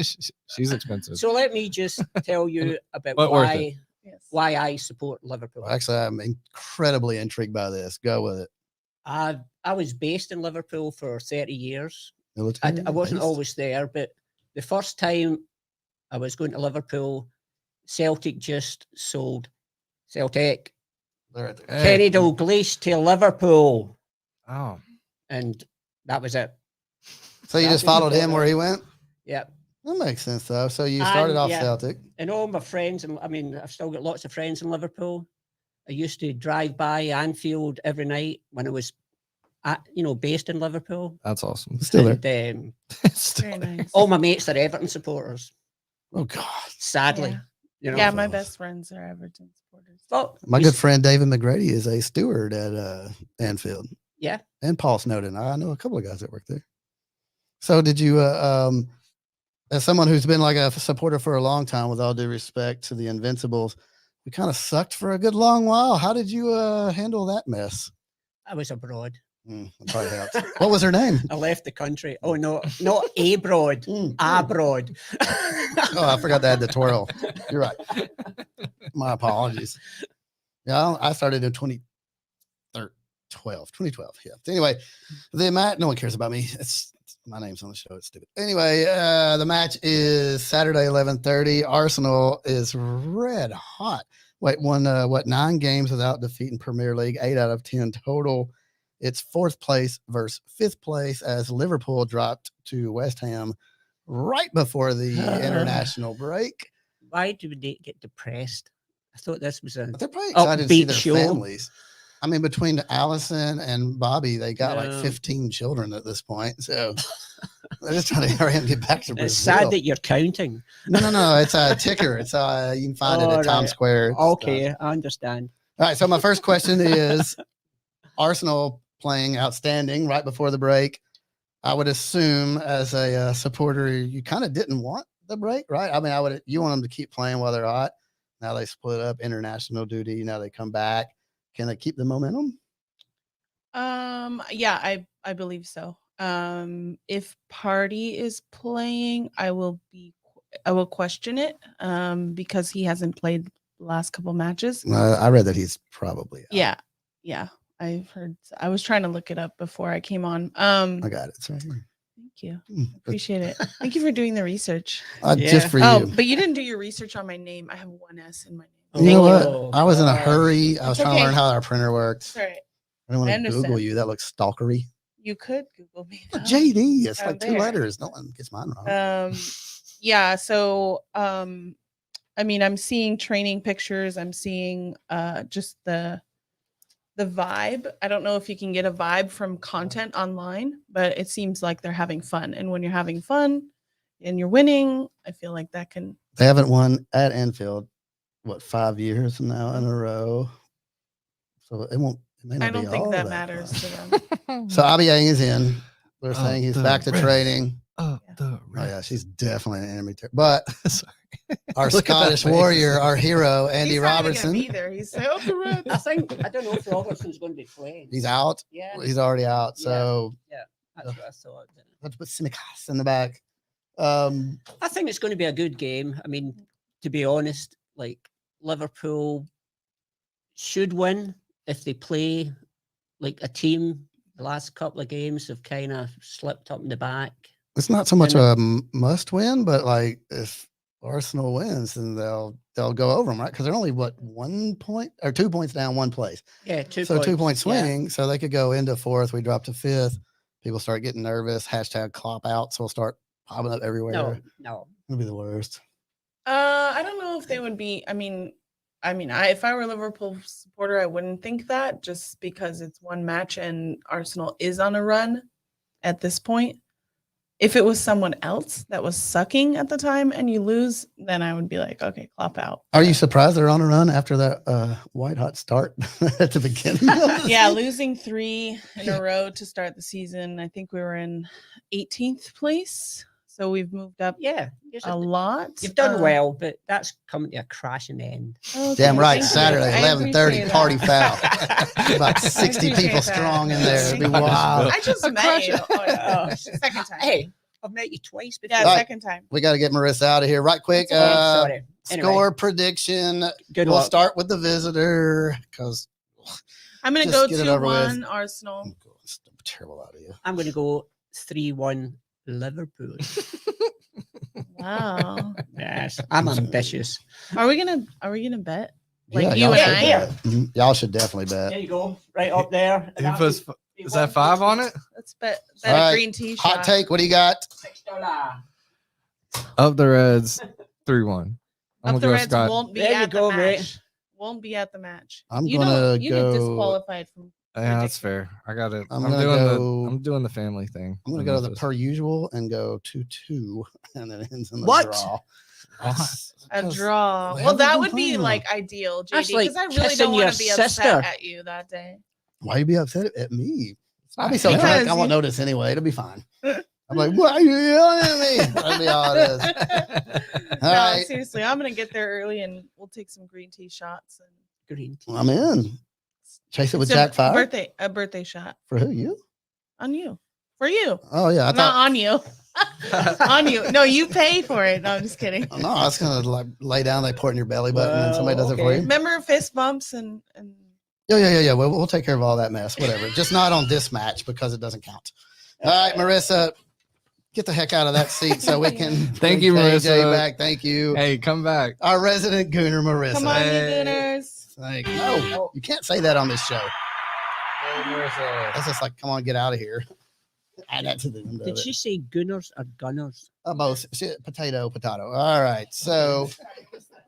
Speaker 4: she's expensive.
Speaker 2: so let me just tell you about
Speaker 4: But worth it.
Speaker 7: Yes.
Speaker 2: why I support Liverpool.
Speaker 1: Well, actually, I'm incredibly intrigued by this. Go with it.
Speaker 2: I was based in Liverpool for 30 years. I
Speaker 1: Military
Speaker 2: wasn't
Speaker 1: based?
Speaker 2: always there, but the first time I was going to Liverpool, Celtic just sold Celtic.
Speaker 1: They're right there.
Speaker 4: Hey.
Speaker 2: Kenny Dalglish to Liverpool,
Speaker 4: Oh,
Speaker 2: and that was it.
Speaker 1: So you
Speaker 2: That's
Speaker 1: just
Speaker 2: what you
Speaker 1: followed
Speaker 2: thought
Speaker 1: him
Speaker 2: of.
Speaker 1: where he went?
Speaker 2: Yeah.
Speaker 1: That makes sense, though. So you started
Speaker 2: And,
Speaker 1: off
Speaker 2: yeah.
Speaker 1: Celtic.
Speaker 2: And all my friends, and I mean, I've still got lots of friends in Liverpool. I used to drive by Anfield every night when I was, based in Liverpool.
Speaker 4: that's awesome.
Speaker 1: Still there.
Speaker 2: And
Speaker 7: Very nice.
Speaker 2: all my mates are Everton supporters.
Speaker 1: Oh, God.
Speaker 2: Sadly,
Speaker 7: Yeah.
Speaker 2: you know.
Speaker 7: Yeah, my best friends are Everton supporters.
Speaker 2: But
Speaker 1: My
Speaker 2: we
Speaker 1: good
Speaker 2: s-
Speaker 1: friend David McGrady is a steward at Anfield.
Speaker 2: Yeah.
Speaker 1: And Paul Snowden. I know a couple of guys that work there. So did you, as someone who's been like a supporter for a long time, with all due respect to the Invincibles, we kind of sucked for a good long while. How did you handle that mess?
Speaker 2: I was abroad.
Speaker 1: That probably helps. What was her name?
Speaker 2: I left the country. Oh no, not abroad, abroad.
Speaker 1: Oh, I forgot to add the twirl. You're right. My apologies. Yeah, I started in 2012. Yeah. Anyway, the match, no one cares about me. It's my name's on the show. It's stupid. Anyway, the match is Saturday, 11:30. Arsenal is red hot. Won 9 games without defeat in Premier League, 8 out of 10 total. It's 4th place versus 5th place as Liverpool dropped to West Ham right before the international break.
Speaker 2: Why do they get depressed? I thought this was a
Speaker 1: But they're probably excited to see
Speaker 2: upbeat
Speaker 1: their
Speaker 2: show.
Speaker 1: families. I mean, between Allison and Bobby, they got like
Speaker 2: Yeah.
Speaker 1: 15 children at this point. So they're just trying to hurry and get back to Brazil.
Speaker 2: It's sad that you're counting.
Speaker 1: No. It's a ticker. It's you can find it
Speaker 2: Oh,
Speaker 1: at Times
Speaker 2: right.
Speaker 1: Square. It's,
Speaker 2: Okay, I understand.
Speaker 1: all right. So my first question is Arsenal playing outstanding right before the break. I would assume as a supporter, you kind of didn't want the break, right? I mean, you want them to keep playing while they're hot. Now they split up international duty. Now they come back. Can they keep the momentum?
Speaker 7: Yeah, I believe so. If Party is playing, I will question it. Because he hasn't played the last couple matches.
Speaker 1: I read that he's probably out.
Speaker 7: Yeah. I've heard. I was trying to look it up before I came on.
Speaker 1: I got it. It's right here.
Speaker 7: Thank you.
Speaker 1: But,
Speaker 7: Appreciate it. Thank you for doing the research.
Speaker 1: just for
Speaker 7: Oh,
Speaker 1: you.
Speaker 7: but you didn't do your research on my name. I have 1 S in my name.
Speaker 1: You know what?
Speaker 2: Oh,
Speaker 1: I was in a
Speaker 2: God.
Speaker 1: hurry. I was
Speaker 7: It's
Speaker 1: trying to
Speaker 7: okay.
Speaker 1: learn how our printer works.
Speaker 7: Sorry.
Speaker 1: I didn't want
Speaker 7: I
Speaker 1: to Google
Speaker 7: understand.
Speaker 1: you. That looks stalkery.
Speaker 7: You could Google me.
Speaker 1: But
Speaker 7: though.
Speaker 1: JD, it's
Speaker 7: I'm
Speaker 1: like 2
Speaker 7: there.
Speaker 1: letters. No one gets mine wrong.
Speaker 7: Yeah. So, I mean, I'm seeing training pictures. I'm seeing just the vibe. I don't know if you can get a vibe from content online, but it seems like they're having fun. And when you're having fun and you're winning, I feel like that can.
Speaker 1: They haven't won at Anfield, 5 years now in a row. So it won't. It may not
Speaker 7: I don't
Speaker 1: be
Speaker 7: think
Speaker 1: all
Speaker 7: that
Speaker 1: that
Speaker 7: matters
Speaker 1: fun.
Speaker 7: to them.
Speaker 1: So Abiang is in. They're
Speaker 4: Oh,
Speaker 1: saying he's
Speaker 4: the
Speaker 1: back to
Speaker 4: ref.
Speaker 1: training.
Speaker 4: Oh,
Speaker 7: Yeah.
Speaker 4: the
Speaker 1: Oh yeah,
Speaker 4: ref.
Speaker 1: she's definitely an enemy. But
Speaker 4: Sorry.
Speaker 1: our
Speaker 4: Look at that
Speaker 1: Scottish
Speaker 4: face.
Speaker 1: warrior, our hero, Andy
Speaker 7: He's not even gonna
Speaker 1: Robertson,
Speaker 7: be there. He's so correct.
Speaker 2: I don't know if Robertson's going to be playing.
Speaker 1: he's out.
Speaker 2: Yeah,
Speaker 1: He's already out.
Speaker 2: Yeah.
Speaker 1: So
Speaker 2: that's what I thought.
Speaker 1: let's put Simicas in the back.
Speaker 2: I think it's going to be a good game. I mean, to be honest, like Liverpool should win if they play like a team. The last couple of games have kind of slipped up in the back.
Speaker 1: It's not so much
Speaker 2: And
Speaker 1: a must win, but like if Arsenal wins, then they'll go over them, right? Because they're only 1 point or 2 points down, 1 place.
Speaker 2: Yeah, 2
Speaker 1: So
Speaker 2: points.
Speaker 1: 2 point
Speaker 2: yeah.
Speaker 1: swing. So they could go into 4th. We drop to 5th. People start getting nervous. # Klopp out. So we'll start popping up everywhere.
Speaker 2: No.
Speaker 1: It'll be the worst.
Speaker 7: I don't know if they would be. I mean, if I were a Liverpool supporter, I wouldn't think that just because it's one match and Arsenal is on a run at this point. If it was someone else that was sucking at the time and you lose, then I would be like, okay, Klopp out.
Speaker 1: Are you surprised they're on a run after that white hot start at the beginning? of the
Speaker 7: Yeah,
Speaker 1: season?
Speaker 7: losing 3 in a row to start the season. I think we were in 18th place. So we've moved up
Speaker 2: Yeah,
Speaker 7: a lot.
Speaker 2: you've done well, but that's coming to a crashing end.
Speaker 7: Okay,
Speaker 1: Damn right.
Speaker 7: thank you.
Speaker 1: Saturday,
Speaker 7: I
Speaker 1: 11:30,
Speaker 7: appreciate
Speaker 1: party
Speaker 7: that.
Speaker 1: foul. About 60
Speaker 7: appreciate
Speaker 1: people
Speaker 7: that.
Speaker 1: strong in there. It'd be
Speaker 7: Thank you.
Speaker 1: wild.
Speaker 7: I just met you. Oh, yeah. Second time.
Speaker 2: Hey, I've met you twice before.
Speaker 7: Yeah,
Speaker 1: All right.
Speaker 7: second time.
Speaker 1: We got to get Marissa out of here right quick.
Speaker 2: Oh, sorry. Anyway,
Speaker 1: Score prediction.
Speaker 2: good
Speaker 1: We'll
Speaker 2: luck.
Speaker 1: start with the visitor because
Speaker 7: I'm going to
Speaker 1: Just
Speaker 7: go
Speaker 1: get it over with.
Speaker 7: 2-1 Arsenal.
Speaker 1: it's a terrible idea.
Speaker 2: I'm going to go 3-1 Liverpool.
Speaker 7: Wow.
Speaker 2: Yes, I'm ambitious.
Speaker 7: Are we gonna bet? Like
Speaker 1: Yeah,
Speaker 7: you
Speaker 1: y'all
Speaker 7: and
Speaker 1: should
Speaker 7: I?
Speaker 1: bet. Y'all should definitely bet.
Speaker 2: There you go, right up there.
Speaker 4: Who puts, is that 5 on it?
Speaker 7: Let's bet
Speaker 1: All right.
Speaker 7: a green tea
Speaker 1: Hot
Speaker 7: shot.
Speaker 1: take. What do you got?
Speaker 2: $6.
Speaker 4: Up the Reds, 3-1. I'm
Speaker 7: Up the
Speaker 4: gonna go
Speaker 7: Reds
Speaker 4: Scott.
Speaker 7: won't be
Speaker 2: There you
Speaker 7: at
Speaker 2: go,
Speaker 7: the
Speaker 2: mate.
Speaker 7: match. Won't be at the match.
Speaker 1: I'm
Speaker 7: you
Speaker 1: gonna
Speaker 7: you
Speaker 1: go-
Speaker 7: get disqualified from.
Speaker 4: Yeah, that's fair. I got it.
Speaker 1: I'm
Speaker 4: I'm
Speaker 1: gonna
Speaker 4: doing
Speaker 1: go-
Speaker 4: I'm doing the family thing.
Speaker 1: I'm gonna go to the per usual and go 2-2, and then it ends in the
Speaker 2: What?
Speaker 1: draw.
Speaker 7: A draw.
Speaker 1: Well,
Speaker 7: Well,
Speaker 1: how
Speaker 7: that
Speaker 1: we
Speaker 7: would be
Speaker 1: playing?
Speaker 7: like ideal,
Speaker 2: That's
Speaker 7: JD,
Speaker 2: like
Speaker 7: because I really
Speaker 2: kissing
Speaker 7: don't want
Speaker 2: your
Speaker 7: to be
Speaker 2: sister.
Speaker 7: upset at you that day.
Speaker 1: Why you be upset at me? I'll be
Speaker 4: It's
Speaker 1: so
Speaker 4: fine.
Speaker 1: drunk, I
Speaker 7: Because
Speaker 1: won't
Speaker 7: you-
Speaker 1: notice anyway. It'll be fine. I'm like, why are you yelling at me? That'll be all it is. All
Speaker 7: No,
Speaker 1: right,
Speaker 7: seriously, I'm gonna get there early and we'll take some green tea shots and
Speaker 2: Green tea.
Speaker 1: I'm in. Chase it with
Speaker 7: It's a
Speaker 1: Jack Fire
Speaker 7: birthday shot
Speaker 1: for who? You?
Speaker 7: on you, for you,
Speaker 1: Oh yeah, I
Speaker 7: not
Speaker 1: thought.
Speaker 7: on you, on you. No, you pay for it. No, I'm just kidding.
Speaker 1: No, I was gonna like lay down, they pour it in your belly button, and somebody does it for
Speaker 2: okay.
Speaker 1: you.
Speaker 7: Remember fist bumps and
Speaker 1: Yeah. We'll take care of all that mess. Whatever. Just not on this match because it doesn't count. All right, Marissa, get the heck out of that seat so we can.
Speaker 4: Thank
Speaker 1: bring
Speaker 4: you,
Speaker 1: KJ
Speaker 4: Marissa.
Speaker 1: back. Thank you.
Speaker 4: Hey, come back.
Speaker 1: Our resident Gooner, Marissa.
Speaker 7: come on, you
Speaker 4: Hey.
Speaker 7: Gooners.
Speaker 1: Like, no, you can't say that on this show. That's just like, come on, get out of here. Add that to the end of
Speaker 2: Did
Speaker 1: it.
Speaker 2: she say Gooners or Gunners?
Speaker 1: Both. Shit, potato. All right. So,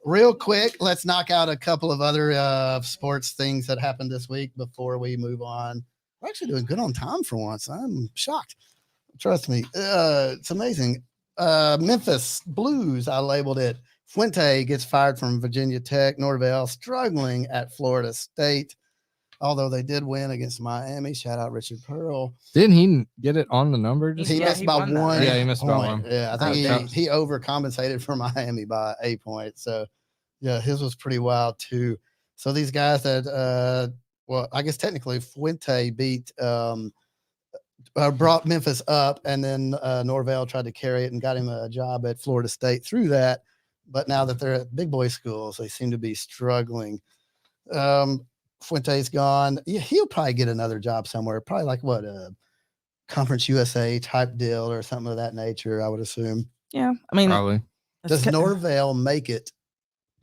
Speaker 1: real quick, let's knock out a couple of other sports things that happened this week before we move on. We're actually doing good on time for once. I'm shocked. Trust me. It's amazing. Memphis Blues, I labeled it. Fuente gets fired from Virginia Tech. Norvell struggling at Florida State. Although they did win against Miami. Shout out Richard Pearl.
Speaker 4: Didn't he get it on the number? Just
Speaker 1: He
Speaker 7: Yeah,
Speaker 1: missed
Speaker 7: he
Speaker 1: by
Speaker 7: won that,
Speaker 1: one.
Speaker 7: right?
Speaker 4: Yeah, he missed by
Speaker 1: point.
Speaker 4: one.
Speaker 1: Yeah, I think
Speaker 4: Okay.
Speaker 1: he overcompensated for Miami by 8 points. So, yeah, his was pretty wild too. So these guys that, well, I guess technically Fuente beat, brought Memphis up, and then Norvell tried to carry it and got him a job at Florida State through that. But now that they're at big boy schools, they seem to be struggling. Fuente's gone. Yeah, he'll probably get another job somewhere. Probably like what, a Conference USA type deal or something of that nature, I would assume.
Speaker 3: Yeah, I mean,
Speaker 4: Probably.
Speaker 1: Does
Speaker 3: that's ca-
Speaker 1: Norvell make it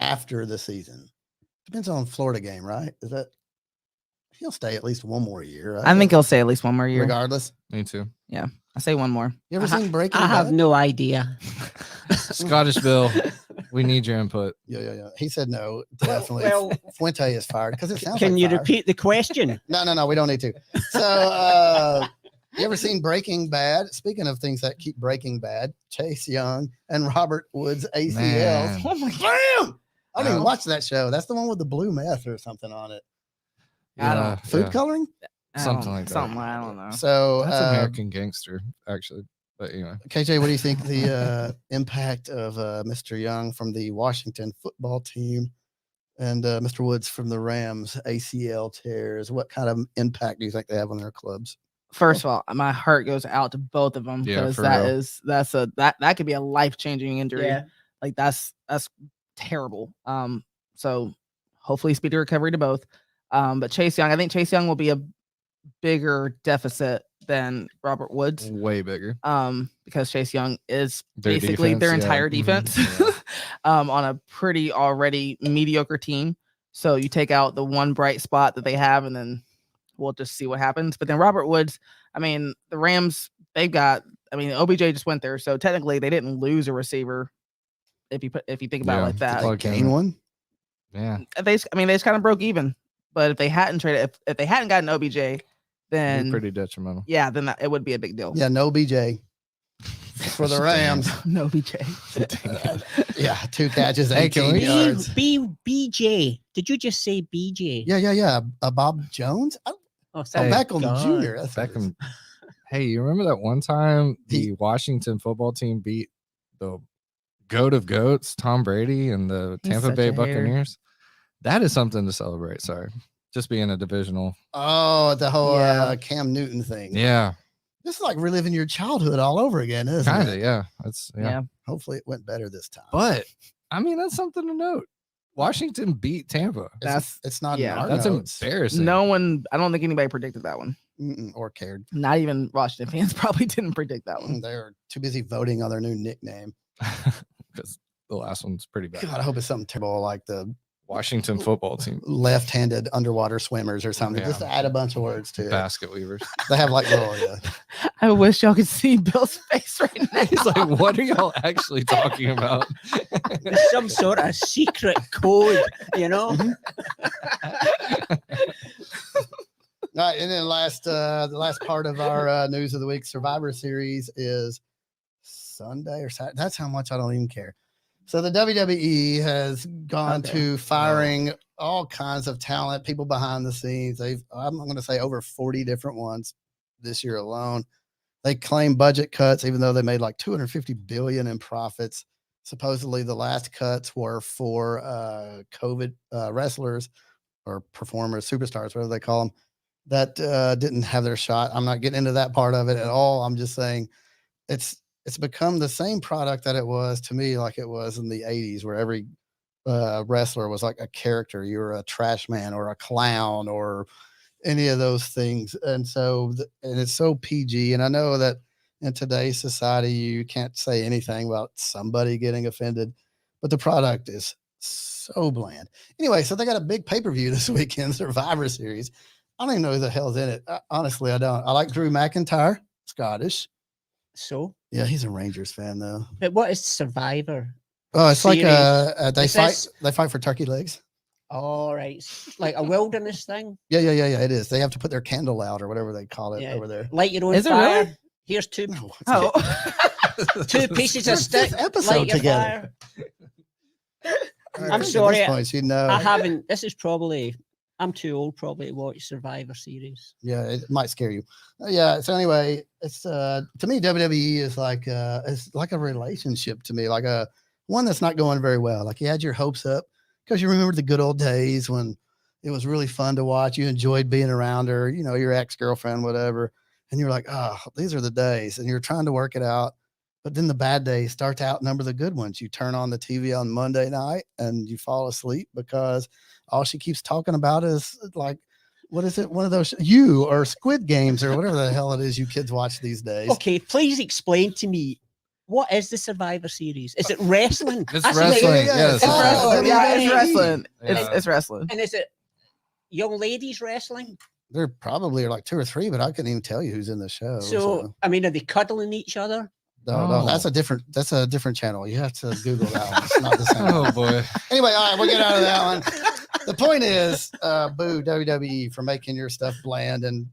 Speaker 1: after the season? Depends on Florida game, right? Is that he'll stay at least one more year? Right?
Speaker 3: I think he'll stay at least one more year.
Speaker 1: regardless.
Speaker 4: Me too.
Speaker 3: I say one more.
Speaker 1: You ever seen Breaking
Speaker 2: I have
Speaker 1: Bad?
Speaker 2: no idea.
Speaker 4: Scottish Bill, we need your input.
Speaker 1: Yeah. He said no, definitely.
Speaker 2: Well,
Speaker 1: Fuente is fired because it sounds
Speaker 2: can
Speaker 1: like
Speaker 2: you
Speaker 1: fire.
Speaker 2: repeat the question?
Speaker 1: No, we don't need to. So, you ever seen Breaking Bad? Speaking of things that keep breaking bad, Chase Young and Robert Woods ACLs.
Speaker 4: Man.
Speaker 1: Oh my damn! I don't even
Speaker 4: No.
Speaker 1: watch that show. That's the one with the blue meth or something on it.
Speaker 3: I don't-
Speaker 1: Food coloring?
Speaker 4: Something like that.
Speaker 3: Something I don't know.
Speaker 1: So,
Speaker 4: That's American Gangster, actually. But anyway,
Speaker 1: KJ, what do you think the impact of Mr. Young from the Washington football team and Mr. Woods from the Rams ACL tears? What kind of impact do you think they have on their clubs?
Speaker 3: First of all, my heart goes out to both of them
Speaker 4: Yeah,
Speaker 3: because
Speaker 4: for real.
Speaker 3: that could be a life-changing injury.
Speaker 2: Yeah.
Speaker 3: Like that's terrible. So hopefully speedy recovery to both. But Chase Young, I think Chase Young will be a bigger deficit than Robert Woods.
Speaker 4: way bigger.
Speaker 3: Because Chase Young is
Speaker 4: Their
Speaker 3: basically their
Speaker 4: defense, yeah.
Speaker 3: entire
Speaker 4: Mhm,
Speaker 3: defense
Speaker 4: yeah.
Speaker 3: on a pretty already mediocre team. So you take out the one bright spot that they have, and then we'll just see what happens. But then Robert Woods, I mean, the Rams, OBJ just went there, so technically they didn't lose a receiver. If you think about it
Speaker 4: Yeah,
Speaker 3: like that,
Speaker 1: Did they
Speaker 4: Plug
Speaker 1: gain
Speaker 4: in.
Speaker 1: one?
Speaker 4: Yeah.
Speaker 3: they just kind of broke even. But if they hadn't traded, if they hadn't gotten OBJ,
Speaker 4: Be
Speaker 3: then
Speaker 4: pretty detrimental.
Speaker 3: yeah, then it would be a big deal.
Speaker 1: Yeah, no BJ for the Rams.
Speaker 3: No OBJ.
Speaker 1: Yeah, 2 catches,
Speaker 4: Hey, can
Speaker 1: 18
Speaker 4: we-
Speaker 1: yards.
Speaker 2: BJ. Did you just say BJ?
Speaker 1: Yeah. Bob Jones?
Speaker 2: Oh,
Speaker 1: Oh,
Speaker 2: sorry.
Speaker 1: Beckham
Speaker 2: God.
Speaker 1: Jr. That's
Speaker 4: Beckham. Hey, you remember that one time the Washington football team beat the GOAT of GOATs, Tom Brady, and the
Speaker 3: He's
Speaker 4: Tampa
Speaker 3: such
Speaker 4: Bay
Speaker 3: a hater.
Speaker 4: Buccaneers? That is something to celebrate. Sorry. Just being a divisional.
Speaker 1: Oh, the whole
Speaker 3: Yeah.
Speaker 1: Cam Newton thing.
Speaker 4: Yeah.
Speaker 1: This is like reliving your childhood all over again, isn't
Speaker 4: Kind of.
Speaker 1: it?
Speaker 4: Yeah. That's
Speaker 3: Yeah.
Speaker 1: Hopefully it went better this time.
Speaker 4: But I mean, that's something to note. Washington beat Tampa.
Speaker 1: It's not
Speaker 3: yeah,
Speaker 1: in our
Speaker 4: That's
Speaker 1: notes.
Speaker 4: embarrassing.
Speaker 3: No one, I don't think anybody predicted that one.
Speaker 1: Or cared.
Speaker 3: Not even Washington fans probably didn't predict that one.
Speaker 1: They're too busy voting on their new nickname.
Speaker 4: Because the last one's pretty bad.
Speaker 1: God, I hope it's something terrible like the
Speaker 4: Washington football team.
Speaker 1: left-handed underwater swimmers or something.
Speaker 4: Yeah.
Speaker 1: Just to add a bunch of words to it.
Speaker 4: Basket weavers.
Speaker 1: They have like little,
Speaker 3: I wish y'all could see Bill's face right now.
Speaker 4: He's like, what are y'all actually talking about?
Speaker 2: There's some sort of secret code, you know.
Speaker 1: All right, and then the last part of our news of the week, Survivor Series is Sunday or Saturday. That's how much I don't even care. So the WWE has gone to firing all kinds of talent, people behind the scenes. I'm going to say over 40 different ones this year alone. They claim budget cuts, even though they made like $250 billion in profits. Supposedly the last cuts were for COVID wrestlers or performers, superstars, whatever they call them, that didn't have their shot. I'm not getting into that part of it at all. I'm just saying it's become the same product that it was to me, like it was in the 80s, where every wrestler was like a character. You were a trash man or a clown or any of those things. And so, and it's so PG. And I know that in today's society, you can't say anything about somebody getting offended, but the product is so bland. Anyway, so they got a big pay-per-view this weekend, Survivor Series. I don't even know who the hell's in it. Honestly, I don't. I like Drew McIntyre, Scottish.
Speaker 2: So,
Speaker 1: Yeah, he's a Rangers fan though.
Speaker 2: but what is Survivor?
Speaker 1: Oh, it's like
Speaker 2: Series?
Speaker 1: they fight for turkey legs.
Speaker 2: All right, like a wilderness thing.
Speaker 1: Yeah. It is. They have to put their candle out or whatever they call it
Speaker 2: Yeah.
Speaker 1: over there.
Speaker 2: Light your own
Speaker 3: Is it
Speaker 2: fire.
Speaker 3: really?
Speaker 2: Here's two
Speaker 1: No, it's
Speaker 3: Oh,
Speaker 2: two pieces
Speaker 1: Their
Speaker 2: of stick.
Speaker 1: fifth episode
Speaker 2: Light your
Speaker 1: together.
Speaker 2: fire.
Speaker 1: not-
Speaker 2: I'm
Speaker 1: at
Speaker 2: sorry,
Speaker 1: This point, you know.
Speaker 2: I haven't. This is probably. I'm too old probably to watch Survivor Series.
Speaker 1: Yeah, it might scare you. Yeah. So anyway, it's to me WWE is like it's like a relationship to me, like a one that's not going very well. Like you had your hopes up because you remember the good old days when it was really fun to watch. You enjoyed being around her, you know, your ex-girlfriend, whatever. And you're like, oh, these are the days. And you're trying to work it out. But then the bad days start to outnumber the good ones. You turn on the TV on Monday night and you fall asleep because all she keeps talking about is like, what is it? One of those you or Squid Games or whatever the hell it is you kids watch these days.
Speaker 2: Okay, please explain to me what is the Survivor Series? Is it wrestling?
Speaker 4: It's
Speaker 2: That's
Speaker 4: wrestling.
Speaker 2: amazing.
Speaker 4: Yes.
Speaker 3: it's
Speaker 1: Oh,
Speaker 3: wrestling. Yeah, it's
Speaker 1: WWE.
Speaker 3: wrestling.
Speaker 4: Yeah.
Speaker 3: It's wrestling.
Speaker 2: And is it young ladies wrestling?
Speaker 1: There probably are like 2 or 3, but I couldn't even tell you who's in the show.
Speaker 2: So I mean, are they cuddling each other?
Speaker 1: No, that's
Speaker 4: Oh.
Speaker 1: that's a different channel. You have to Google that one. It's not the same.
Speaker 4: Oh boy.
Speaker 1: Anyway, all right, we'll get out of that one. The point is, boo WWE for making your stuff bland and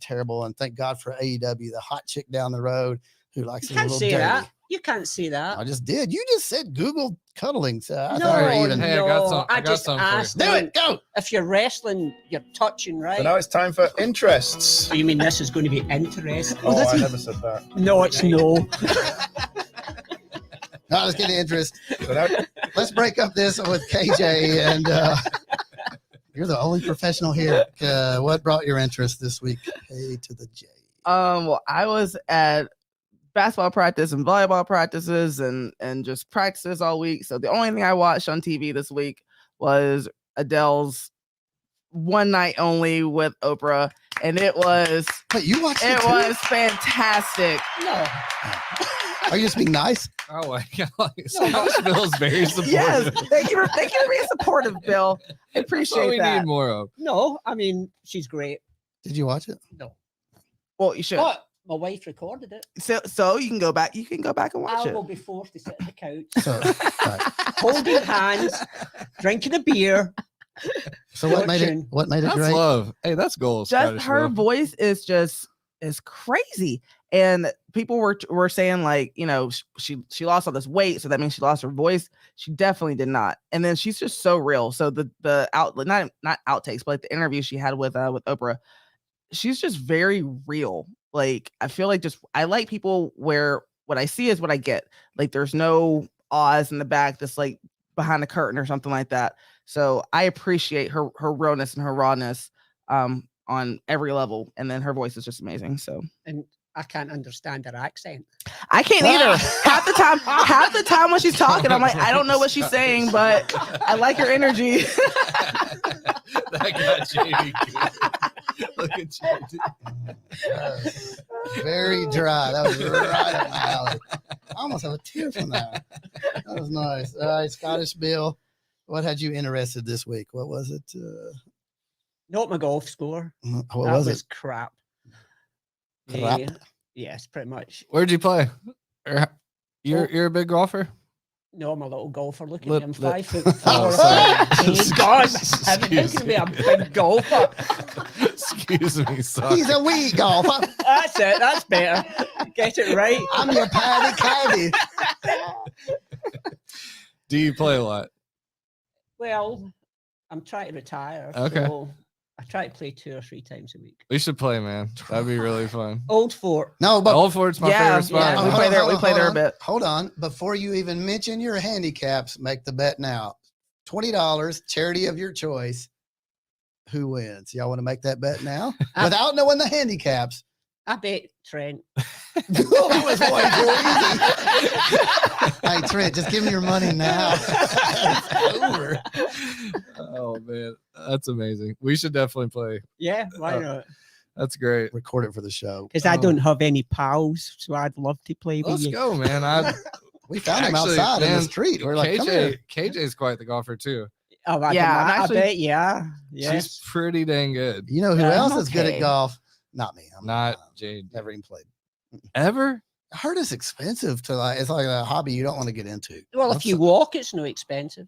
Speaker 1: terrible. And thank God for AEW, the hot chick down the road who likes
Speaker 2: You
Speaker 1: a
Speaker 2: can't
Speaker 1: little
Speaker 2: say
Speaker 1: dirty.
Speaker 2: that. You can't say that.
Speaker 1: I just did. You just said Google cuddling. So I
Speaker 2: No,
Speaker 1: thought we were even.
Speaker 4: Hey, I got some- I got
Speaker 2: just
Speaker 4: some for you.
Speaker 2: asked
Speaker 1: Do
Speaker 2: them
Speaker 1: it. Go.
Speaker 2: if you're wrestling, you're touching, right?
Speaker 6: So now it's time for interests.
Speaker 2: So you mean this is going to be interesting?
Speaker 6: Oh,
Speaker 1: that's
Speaker 6: I
Speaker 1: it.
Speaker 6: never said that.
Speaker 2: No, it's no.
Speaker 1: Now let's get the interest.
Speaker 6: So now,
Speaker 1: Let's break up this with KJ. And you're the only professional here. What brought your interest this week? K to the J.
Speaker 3: Well, I was at basketball practice and volleyball practices and just practices all week. So the only thing I watched on TV this week was Adele's One Night Only with Oprah, and it was
Speaker 1: Wait, you watched it?
Speaker 3: it
Speaker 1: too?
Speaker 3: was fantastic.
Speaker 2: No.
Speaker 1: Are you just being nice?
Speaker 4: Oh my god. So much Bill's very supportive.
Speaker 3: Yes, thank you for being supportive, Bill. I
Speaker 4: That's what
Speaker 3: appreciate
Speaker 4: we
Speaker 3: that.
Speaker 4: need more of.
Speaker 2: No, I mean, she's great.
Speaker 1: Did you watch it?
Speaker 2: No.
Speaker 3: Well, you should.
Speaker 2: But my wife recorded it.
Speaker 3: So you can go back. You can go back and watch
Speaker 2: I
Speaker 3: it.
Speaker 2: will be forced to sit on the couch,
Speaker 1: So, right.
Speaker 2: holding hands, drinking a beer.
Speaker 1: So what made it?
Speaker 2: Watching.
Speaker 1: What made it
Speaker 4: That's
Speaker 1: great?
Speaker 4: love. Hey, that's goals.
Speaker 3: Just her voice is just is crazy, and people were saying like, you know, she lost all this weight, so that means she lost her voice. She definitely did not. And then she's just so real. So the outlet, not outtakes, but like the interview she had with Oprah, she's just very real. Like, I feel like I like people where what I see is what I get. Like, there's no Oz in the back that's like behind the curtain or something like that. So I appreciate her realness and her rawness on every level. And then her voice is just amazing. So,
Speaker 2: And I can't understand her accent.
Speaker 3: I can't either. half the time when she's talking, I'm like, I don't know what she's saying, but I like her energy.
Speaker 4: That got JD. Look at JD.
Speaker 1: Very dry. That was right up my alley. I almost have a tear from that. That was nice. All right, Scottish Bill, what had you interested this week? What was it?
Speaker 2: Not my golf score.
Speaker 1: What
Speaker 2: That
Speaker 1: was
Speaker 2: was
Speaker 1: it?
Speaker 2: crap.
Speaker 1: Crap?
Speaker 2: Yes, pretty much.
Speaker 4: Where'd you play? You're a big golfer?
Speaker 2: No, I'm a little golfer. Look at
Speaker 4: Look,
Speaker 2: me. I'm
Speaker 4: look.
Speaker 2: 5'4".
Speaker 4: Oh, sorry.
Speaker 2: Oh, God. I'm
Speaker 4: Excuse
Speaker 2: thinking to be a big golfer.
Speaker 4: Excuse me, sorry.
Speaker 1: He's a wee golfer.
Speaker 2: That's it. That's better. Get it right.
Speaker 1: I'm your Paddy Caddy.
Speaker 4: Do you play a lot?
Speaker 2: Well, I'm trying to retire.
Speaker 4: Okay.
Speaker 2: So I try to play 2 or 3 times a week.
Speaker 4: We should play, man. That'd be really fun.
Speaker 2: Old Fort.
Speaker 1: No, but
Speaker 4: Old Fort's my favorite spot.
Speaker 3: yeah, we
Speaker 1: Hold
Speaker 3: play
Speaker 1: on,
Speaker 3: there.
Speaker 1: hold
Speaker 3: We
Speaker 1: on,
Speaker 3: play
Speaker 1: hold
Speaker 3: there a
Speaker 1: on.
Speaker 3: bit.
Speaker 1: Hold on. Before you even mention your handicaps, make the bet now. $20, charity of your choice. Who wins? Y'all want to make that bet now? Without knowing the handicaps.
Speaker 2: I bet Trent.
Speaker 1: That was way too easy. Hey, Trent, just give me your money now. It's over.
Speaker 4: Oh man, that's amazing. We should definitely play.
Speaker 2: Yeah, why not?
Speaker 4: That's great.
Speaker 1: Record it for the show.
Speaker 2: Because I don't have any pals, so I'd love to play with
Speaker 4: Let's
Speaker 2: you.
Speaker 4: go, man.
Speaker 1: We found him
Speaker 4: Actually,
Speaker 1: outside in
Speaker 4: man,
Speaker 1: the street. We're like, come here.
Speaker 4: KJ's quite the golfer too.
Speaker 2: Oh, I
Speaker 3: Yeah, I'm
Speaker 2: I
Speaker 3: actually-
Speaker 2: bet you are. Yes.
Speaker 4: She's pretty dang good.
Speaker 1: You know who
Speaker 2: Yeah,
Speaker 1: else
Speaker 2: I'm
Speaker 1: is good at
Speaker 2: okay.
Speaker 1: golf? Not me. I'm
Speaker 4: Not Jade.
Speaker 1: Never even played.
Speaker 4: Ever?
Speaker 1: I heard it's expensive to like. It's like a hobby you don't want to get into.
Speaker 2: Well, if you walk, it's no expensive.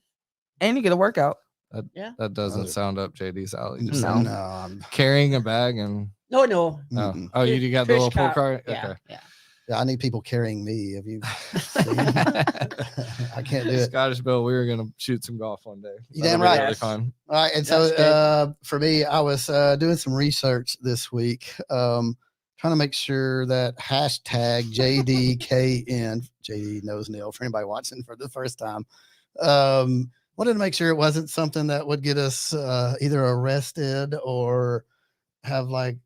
Speaker 3: And you get a workout.
Speaker 4: That doesn't sound up JD's alley. Just
Speaker 3: No.
Speaker 1: No, I'm,
Speaker 4: carrying a bag and
Speaker 2: No, no.
Speaker 1: mm-mm.
Speaker 4: oh, you got the
Speaker 2: Push
Speaker 4: little pull
Speaker 2: cart.
Speaker 4: cart.
Speaker 2: Yeah,
Speaker 4: Okay.
Speaker 2: yeah.
Speaker 1: Yeah, I need people carrying me. Have you seen? I can't do it.
Speaker 4: Scottish Bill, we were gonna shoot some golf one day.
Speaker 1: You
Speaker 4: That'd
Speaker 1: damn
Speaker 4: be
Speaker 1: right.
Speaker 4: Really fun.
Speaker 1: All right, and
Speaker 2: That's
Speaker 1: so for me, I was doing some research this week, trying to make sure that hashtag JDKN, JD Knows NIL, for anybody watching for the first time, wanted to make sure it wasn't something that would get us either arrested or have like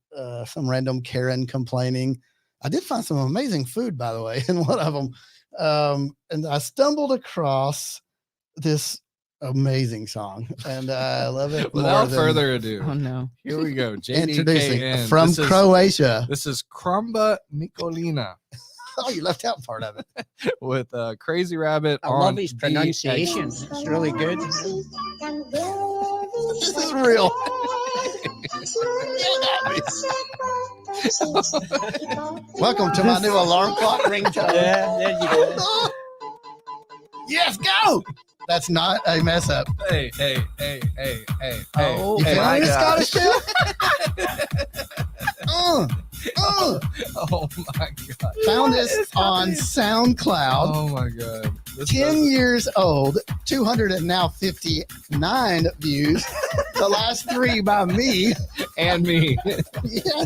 Speaker 1: some random Karen complaining. I did find some amazing food, by the way, in one of them, and I stumbled across this amazing song, and I love it.
Speaker 4: Without
Speaker 1: more than-
Speaker 4: further ado,
Speaker 3: Oh no.
Speaker 4: here we go.
Speaker 1: introducing
Speaker 4: JDKN.
Speaker 1: from
Speaker 4: This is-
Speaker 1: Croatia.
Speaker 4: This is Krumba Nikolina
Speaker 1: Oh, you left out part of it.
Speaker 4: with Crazy Rabbit.
Speaker 2: I
Speaker 4: on
Speaker 2: love his
Speaker 4: the
Speaker 2: pronunciation.
Speaker 4: X.
Speaker 2: It's really good.
Speaker 1: This is real. Welcome to my new alarm clock ringtone.
Speaker 2: Yeah, there you go.
Speaker 1: Yes, go. That's not a mess up.
Speaker 4: Hey.
Speaker 3: Oh
Speaker 1: You
Speaker 3: my
Speaker 1: feeling this,
Speaker 3: gosh.
Speaker 1: Scottish Bill?
Speaker 4: Oh my god.
Speaker 1: Found
Speaker 3: What
Speaker 1: this
Speaker 3: is
Speaker 1: on
Speaker 3: happening?
Speaker 1: SoundCloud.
Speaker 4: Oh my god. This
Speaker 1: 10
Speaker 4: doesn't-
Speaker 1: years old, 259 views. The last 3 by me.
Speaker 4: and me.
Speaker 1: Yeah.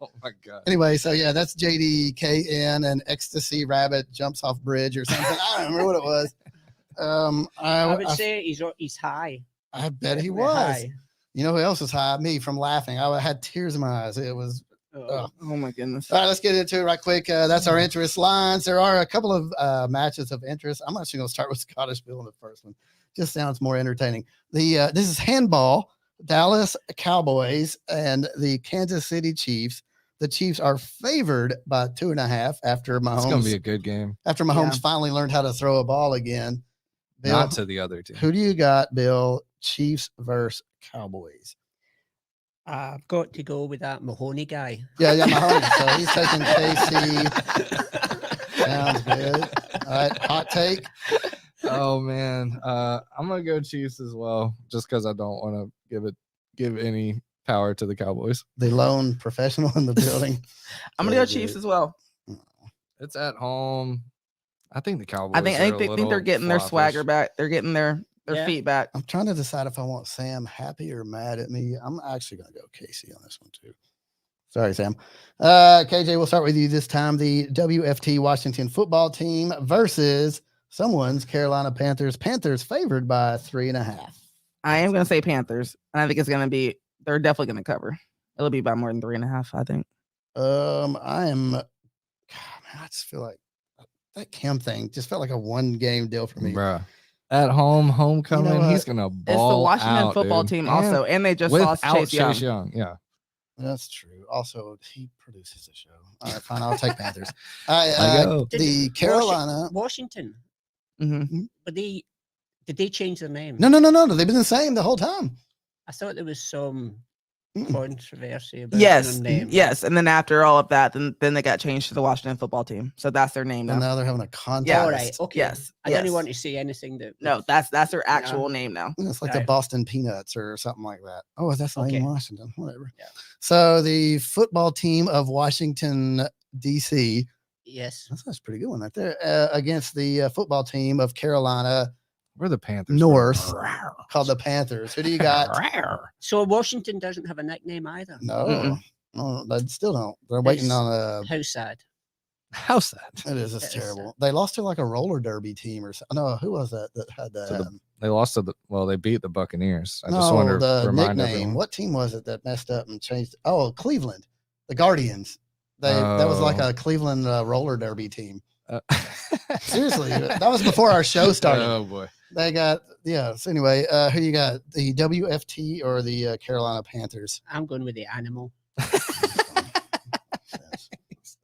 Speaker 4: Oh my god.
Speaker 1: Anyway, so yeah, that's JDKN and Ecstasy Rabbit jumps off bridge or something. I don't remember what it was.
Speaker 2: I would say he's high.
Speaker 1: I bet he
Speaker 2: Definitely
Speaker 1: was.
Speaker 2: high.
Speaker 1: You know who else was high? Me, from laughing. I had tears in my eyes. It was.
Speaker 2: Oh.
Speaker 3: Oh my goodness.
Speaker 1: All right, let's get into it right quick. That's our interest lines. There are a couple of matches of interest. I'm actually going to start with Scottish Bill in the first one. Just sounds more entertaining. This is handball. Dallas Cowboys and the Kansas City Chiefs. The Chiefs are favored by 2.5 after
Speaker 4: It's gonna be
Speaker 1: Mahomes.
Speaker 4: a good game.
Speaker 1: After Mahomes finally learned how to throw a ball again. Bill,
Speaker 4: Not to the other team.
Speaker 1: who do you got, Bill? Chiefs versus Cowboys.
Speaker 2: I've got to go with that Mahoney guy.
Speaker 1: Yeah, Mahomes. So he's taking KC. Sounds good. All right, hot take.
Speaker 4: Oh man. I'm gonna go Chiefs as well, just because I don't want to give any power to the Cowboys.
Speaker 1: The lone professional in the building.
Speaker 3: I'm gonna go Chiefs as well.
Speaker 4: It's at home. I think the Cowboys.
Speaker 3: I think they're getting their swagger back. They're getting their
Speaker 2: Yeah.
Speaker 3: feet back.
Speaker 1: I'm trying to decide if I want Sam happy or mad at me. I'm actually going to go Casey on this one too. Sorry, Sam. KJ, we'll start with you this time. The WFT Washington football team versus someone's Carolina Panthers. Panthers favored by 3.5.
Speaker 3: I am going to say Panthers. And I think it's going to be, they're definitely going to cover. It'll be by more than 3.5, I think.
Speaker 1: I just feel like that Cam thing just felt like a 1-game deal for me.
Speaker 4: Bruh. At home, homecoming,
Speaker 1: You know
Speaker 4: he's going to
Speaker 3: It's the
Speaker 4: ball
Speaker 3: Washington
Speaker 4: out,
Speaker 3: football
Speaker 4: dude.
Speaker 3: team
Speaker 4: And
Speaker 3: also. And they just lost
Speaker 4: without
Speaker 3: Chase Young.
Speaker 4: Yeah.
Speaker 1: That's true. Also, he produces the show. All right, fine. I'll take Panthers.
Speaker 4: I go.
Speaker 1: The Carolina.
Speaker 2: Washington.
Speaker 3: Mm-hmm.
Speaker 2: But did they change their name?
Speaker 1: No. They've been the same the whole time.
Speaker 2: I thought there was some
Speaker 1: Mm-mm.
Speaker 2: controversy about
Speaker 3: Yes.
Speaker 2: their name.
Speaker 3: Yes. And then after all of that, then they got changed to the Washington football team. So that's their name
Speaker 1: And
Speaker 3: now.
Speaker 1: now they're having a contest.
Speaker 3: Yeah.
Speaker 2: All right. Okay.
Speaker 3: Yes.
Speaker 2: I
Speaker 3: yes.
Speaker 2: don't want to say anything that.
Speaker 3: No, that's their actual name now.
Speaker 1: It's like the
Speaker 2: Right.
Speaker 1: Boston Peanuts or something like that. Oh, that's not in
Speaker 2: Okay.
Speaker 1: Washington. Whatever.
Speaker 2: Yeah.
Speaker 1: So the football team of Washington, D.C.
Speaker 2: Yes.
Speaker 1: That's a pretty good one right there. Against the football team of Carolina
Speaker 4: We're the Panthers.
Speaker 1: North, called the Panthers. Who do you got?
Speaker 2: So Washington doesn't have a nickname either.
Speaker 1: No, they still don't. They're waiting
Speaker 2: It's-
Speaker 1: on a.
Speaker 2: How sad.
Speaker 4: How's that?
Speaker 1: It is. It's
Speaker 2: That is
Speaker 1: terrible. They lost to like a roller derby team or something. No, who was that had that?
Speaker 4: So They lost to they beat the Buccaneers. I just
Speaker 1: no,
Speaker 4: want to
Speaker 1: the
Speaker 4: remind
Speaker 1: nickname.
Speaker 4: everyone.
Speaker 1: What team was it that messed up and changed? Oh, Cleveland, the Guardians. That was like
Speaker 4: Oh.
Speaker 1: a Cleveland roller derby team.
Speaker 4: Uh,
Speaker 1: Seriously, that was before our show started.
Speaker 4: Oh boy.
Speaker 1: They got So anyway, who you got? The WFT or the Carolina Panthers?
Speaker 2: I'm going with the animal.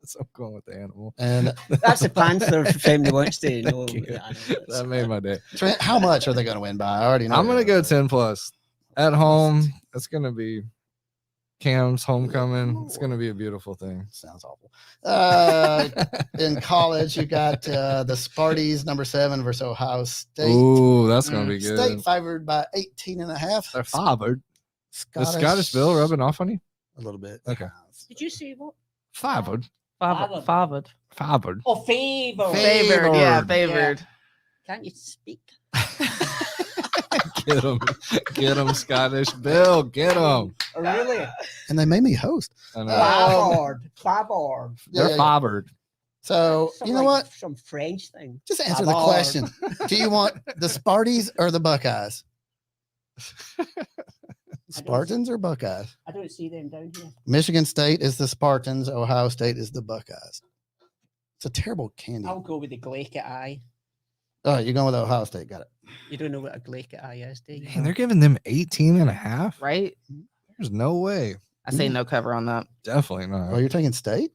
Speaker 4: So I'm going with the animal.
Speaker 1: And
Speaker 2: That's the Panther family wants to know.
Speaker 4: Thank you.
Speaker 2: the animal.
Speaker 4: That made my day.
Speaker 1: Trent, how much are they going to win by? I already know.
Speaker 4: I'm gonna
Speaker 1: they're
Speaker 4: go 10 plus. At home, it's gonna be Cam's homecoming. It's gonna be a beautiful thing.
Speaker 1: Sounds awful. In college, you got the Sparties, number 7 versus Ohio State.
Speaker 4: Ooh, that's gonna be good.
Speaker 1: State favored by 18.5.
Speaker 4: They're favored. The Scottish Bill rubbing off on you?
Speaker 1: a little bit.
Speaker 4: Okay.
Speaker 2: Did you say what?
Speaker 4: Favored.
Speaker 3: Favored.
Speaker 4: Favored.
Speaker 2: Oh, favor.
Speaker 3: Favored. Yeah,
Speaker 1: Favored.
Speaker 3: favored.
Speaker 2: Can't you speak?
Speaker 4: Get him, Scottish Bill. Get him.
Speaker 2: Oh, really?
Speaker 1: And they made me host.
Speaker 4: I know.
Speaker 2: Favored. Favored.
Speaker 4: They're favored.
Speaker 1: So you know what?
Speaker 2: Some French thing.
Speaker 1: Just answer the
Speaker 2: Favored.
Speaker 1: question. Do you want the Sparties or the Buckeyes? Spartans or Buckeyes?
Speaker 2: I don't see them down here.
Speaker 1: Michigan State is the Spartans. Ohio State is the Buckeyes. It's a terrible candy.
Speaker 2: I'll go with the Glacier Eye.
Speaker 1: Oh, you're going with Ohio State. Got it.
Speaker 2: You don't know what a Glacier Eye is, do you?
Speaker 4: Man, they're giving them 18.5.
Speaker 3: Right?
Speaker 4: There's no way.
Speaker 3: I say no cover on that.
Speaker 4: Definitely not.
Speaker 1: Oh, you're taking State?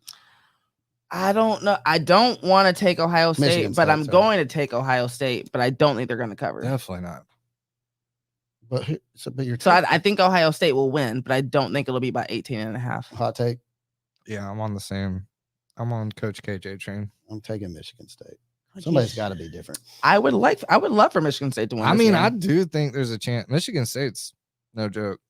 Speaker 3: I don't know. I don't want to take Ohio State,
Speaker 1: Michigan
Speaker 3: but
Speaker 1: State,
Speaker 3: I'm
Speaker 1: sorry.
Speaker 3: going to take Ohio State, but I don't think they're going to cover.
Speaker 4: Definitely not.
Speaker 1: But you're
Speaker 3: So I think Ohio State will win, but I don't think it'll be by 18.5.
Speaker 1: hot take.
Speaker 4: Yeah, I'm on the same. I'm on Coach KJ train.
Speaker 1: I'm taking Michigan State.
Speaker 2: Oh,
Speaker 1: Somebody's
Speaker 2: geez.
Speaker 1: got to be different.
Speaker 3: I would love for Michigan State to win.
Speaker 4: I
Speaker 3: this
Speaker 4: mean,
Speaker 3: game.
Speaker 4: I do think there's a chance. Michigan State's no joke.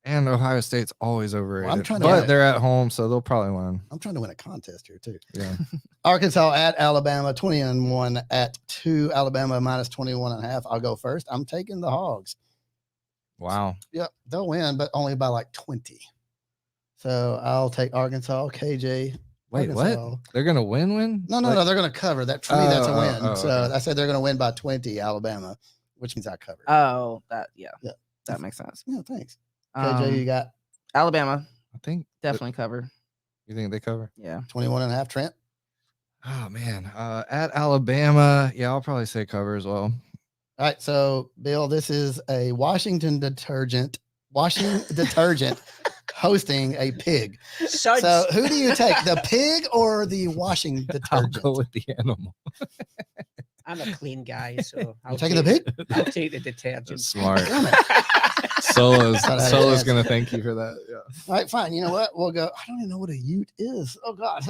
Speaker 4: And Ohio State's always overrated.
Speaker 1: trying to
Speaker 4: but
Speaker 1: win.
Speaker 4: they're at home, so they'll probably win.
Speaker 1: I'm trying to win a contest here too.
Speaker 4: Yeah.
Speaker 1: Arkansas at Alabama, 20-1 at 2. Alabama minus 21.5. I'll go first. I'm taking the Hogs.
Speaker 4: Wow.
Speaker 1: Yep, they'll win, but only by like 20. So I'll take Arkansas. KJ.
Speaker 4: Wait,
Speaker 1: Arkansas.
Speaker 4: what? They're gonna win?
Speaker 1: No,
Speaker 4: Like-
Speaker 1: they're going to cover. That for me, that's a
Speaker 4: Oh,
Speaker 1: win.
Speaker 4: oh,
Speaker 1: So
Speaker 4: okay.
Speaker 1: I said they're going to win by 20. Alabama, which means I covered.
Speaker 3: Oh, that
Speaker 1: Yeah.
Speaker 3: that makes sense.
Speaker 1: Yeah, thanks. KJ, you
Speaker 3: Um,
Speaker 1: got
Speaker 3: Alabama
Speaker 4: I think.
Speaker 3: definitely cover.
Speaker 4: You think they cover?
Speaker 3: Yeah.
Speaker 1: 21.5. Trent.
Speaker 4: Oh man. At Alabama, yeah, I'll probably say cover as well.
Speaker 1: All right, so Bill, this is a washing detergent hosting a pig.
Speaker 2: Suds.
Speaker 1: So who do you take, the pig or the washing
Speaker 4: I'll
Speaker 1: detergent?
Speaker 4: go with the animal.
Speaker 2: I'm a clean guy, so I'll
Speaker 1: You taking the pig?
Speaker 2: I'll take the detergent.
Speaker 4: That's smart.
Speaker 1: Damn it.
Speaker 4: Solo's
Speaker 1: Thought I had an answer.
Speaker 4: gonna thank you for that. Yeah.
Speaker 1: All right, fine. You know what? We'll go. I don't even know what a Ute is. Oh God.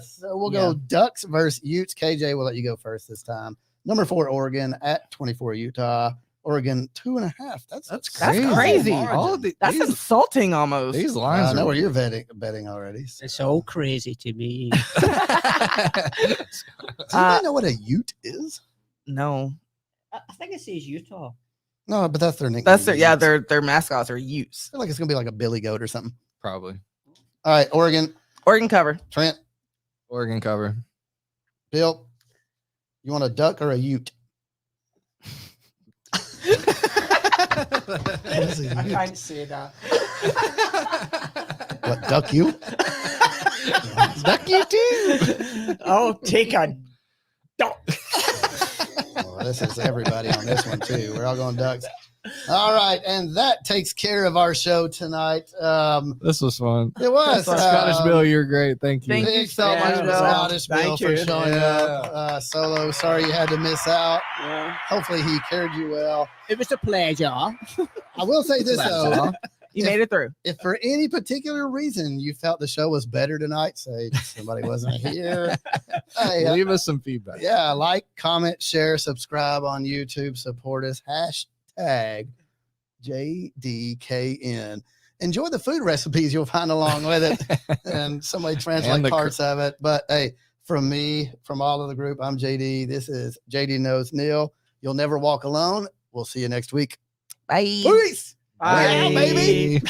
Speaker 1: So we'll
Speaker 3: Yeah.
Speaker 1: go Ducks versus Utes. KJ, we'll let you go first this time. Number 4, Oregon at 24, Utah. Oregon 2.5. That's
Speaker 3: crazy.
Speaker 4: All of
Speaker 3: That's
Speaker 4: these,
Speaker 3: insulting almost.
Speaker 4: these
Speaker 1: I
Speaker 4: lines
Speaker 1: know
Speaker 4: are
Speaker 1: where you're betting already. So.
Speaker 2: It's all crazy to me.
Speaker 1: Does anybody know what a Ute is?
Speaker 3: No.
Speaker 2: I think it says Utah.
Speaker 1: No, but that's their nickname.
Speaker 3: That's
Speaker 1: Utes.
Speaker 3: their mascots are Utes.
Speaker 1: I feel like it's gonna be like a billy goat or something.
Speaker 4: probably.
Speaker 1: All right, Oregon.
Speaker 3: Oregon cover.
Speaker 1: Trent,
Speaker 4: Oregon cover.
Speaker 1: Bill, you want a duck or a ute? What is a
Speaker 2: I
Speaker 1: ute?
Speaker 2: can't say that.
Speaker 1: What, duck you? Duck you too.
Speaker 2: I'll take a duck.
Speaker 1: Well, this is everybody on this one too. We're all going ducks. All right, and that takes care of our show tonight.
Speaker 4: This was fun.
Speaker 1: It was
Speaker 4: Scottish Bill, you're great. Thank you.
Speaker 3: Thank you
Speaker 1: Big
Speaker 3: so
Speaker 1: thank
Speaker 3: much,
Speaker 1: you to
Speaker 3: Bill.
Speaker 1: Scottish Bill
Speaker 2: Thank
Speaker 1: for
Speaker 2: you.
Speaker 1: showing up solo. Sorry you had to miss out.
Speaker 2: Yeah.
Speaker 1: Hopefully he carried you well.
Speaker 2: It was a pleasure.
Speaker 1: I will say this though.
Speaker 3: You made it through.
Speaker 1: If for any particular reason you felt the show was better tonight, say somebody wasn't here. Hey,
Speaker 4: Leave us some feedback.
Speaker 1: yeah, like, comment, share, subscribe on YouTube, support us. Hashtag JDKN. Enjoy the food recipes you'll find along with it, and somebody translate
Speaker 4: And the
Speaker 1: parts of it. But hey, from me, from all of the group, I'm JD. This is JD Knows NIL. You'll never walk alone. We'll see you next week.
Speaker 3: Bye.
Speaker 1: Peace.
Speaker 2: Bye.
Speaker 1: Yeah, baby.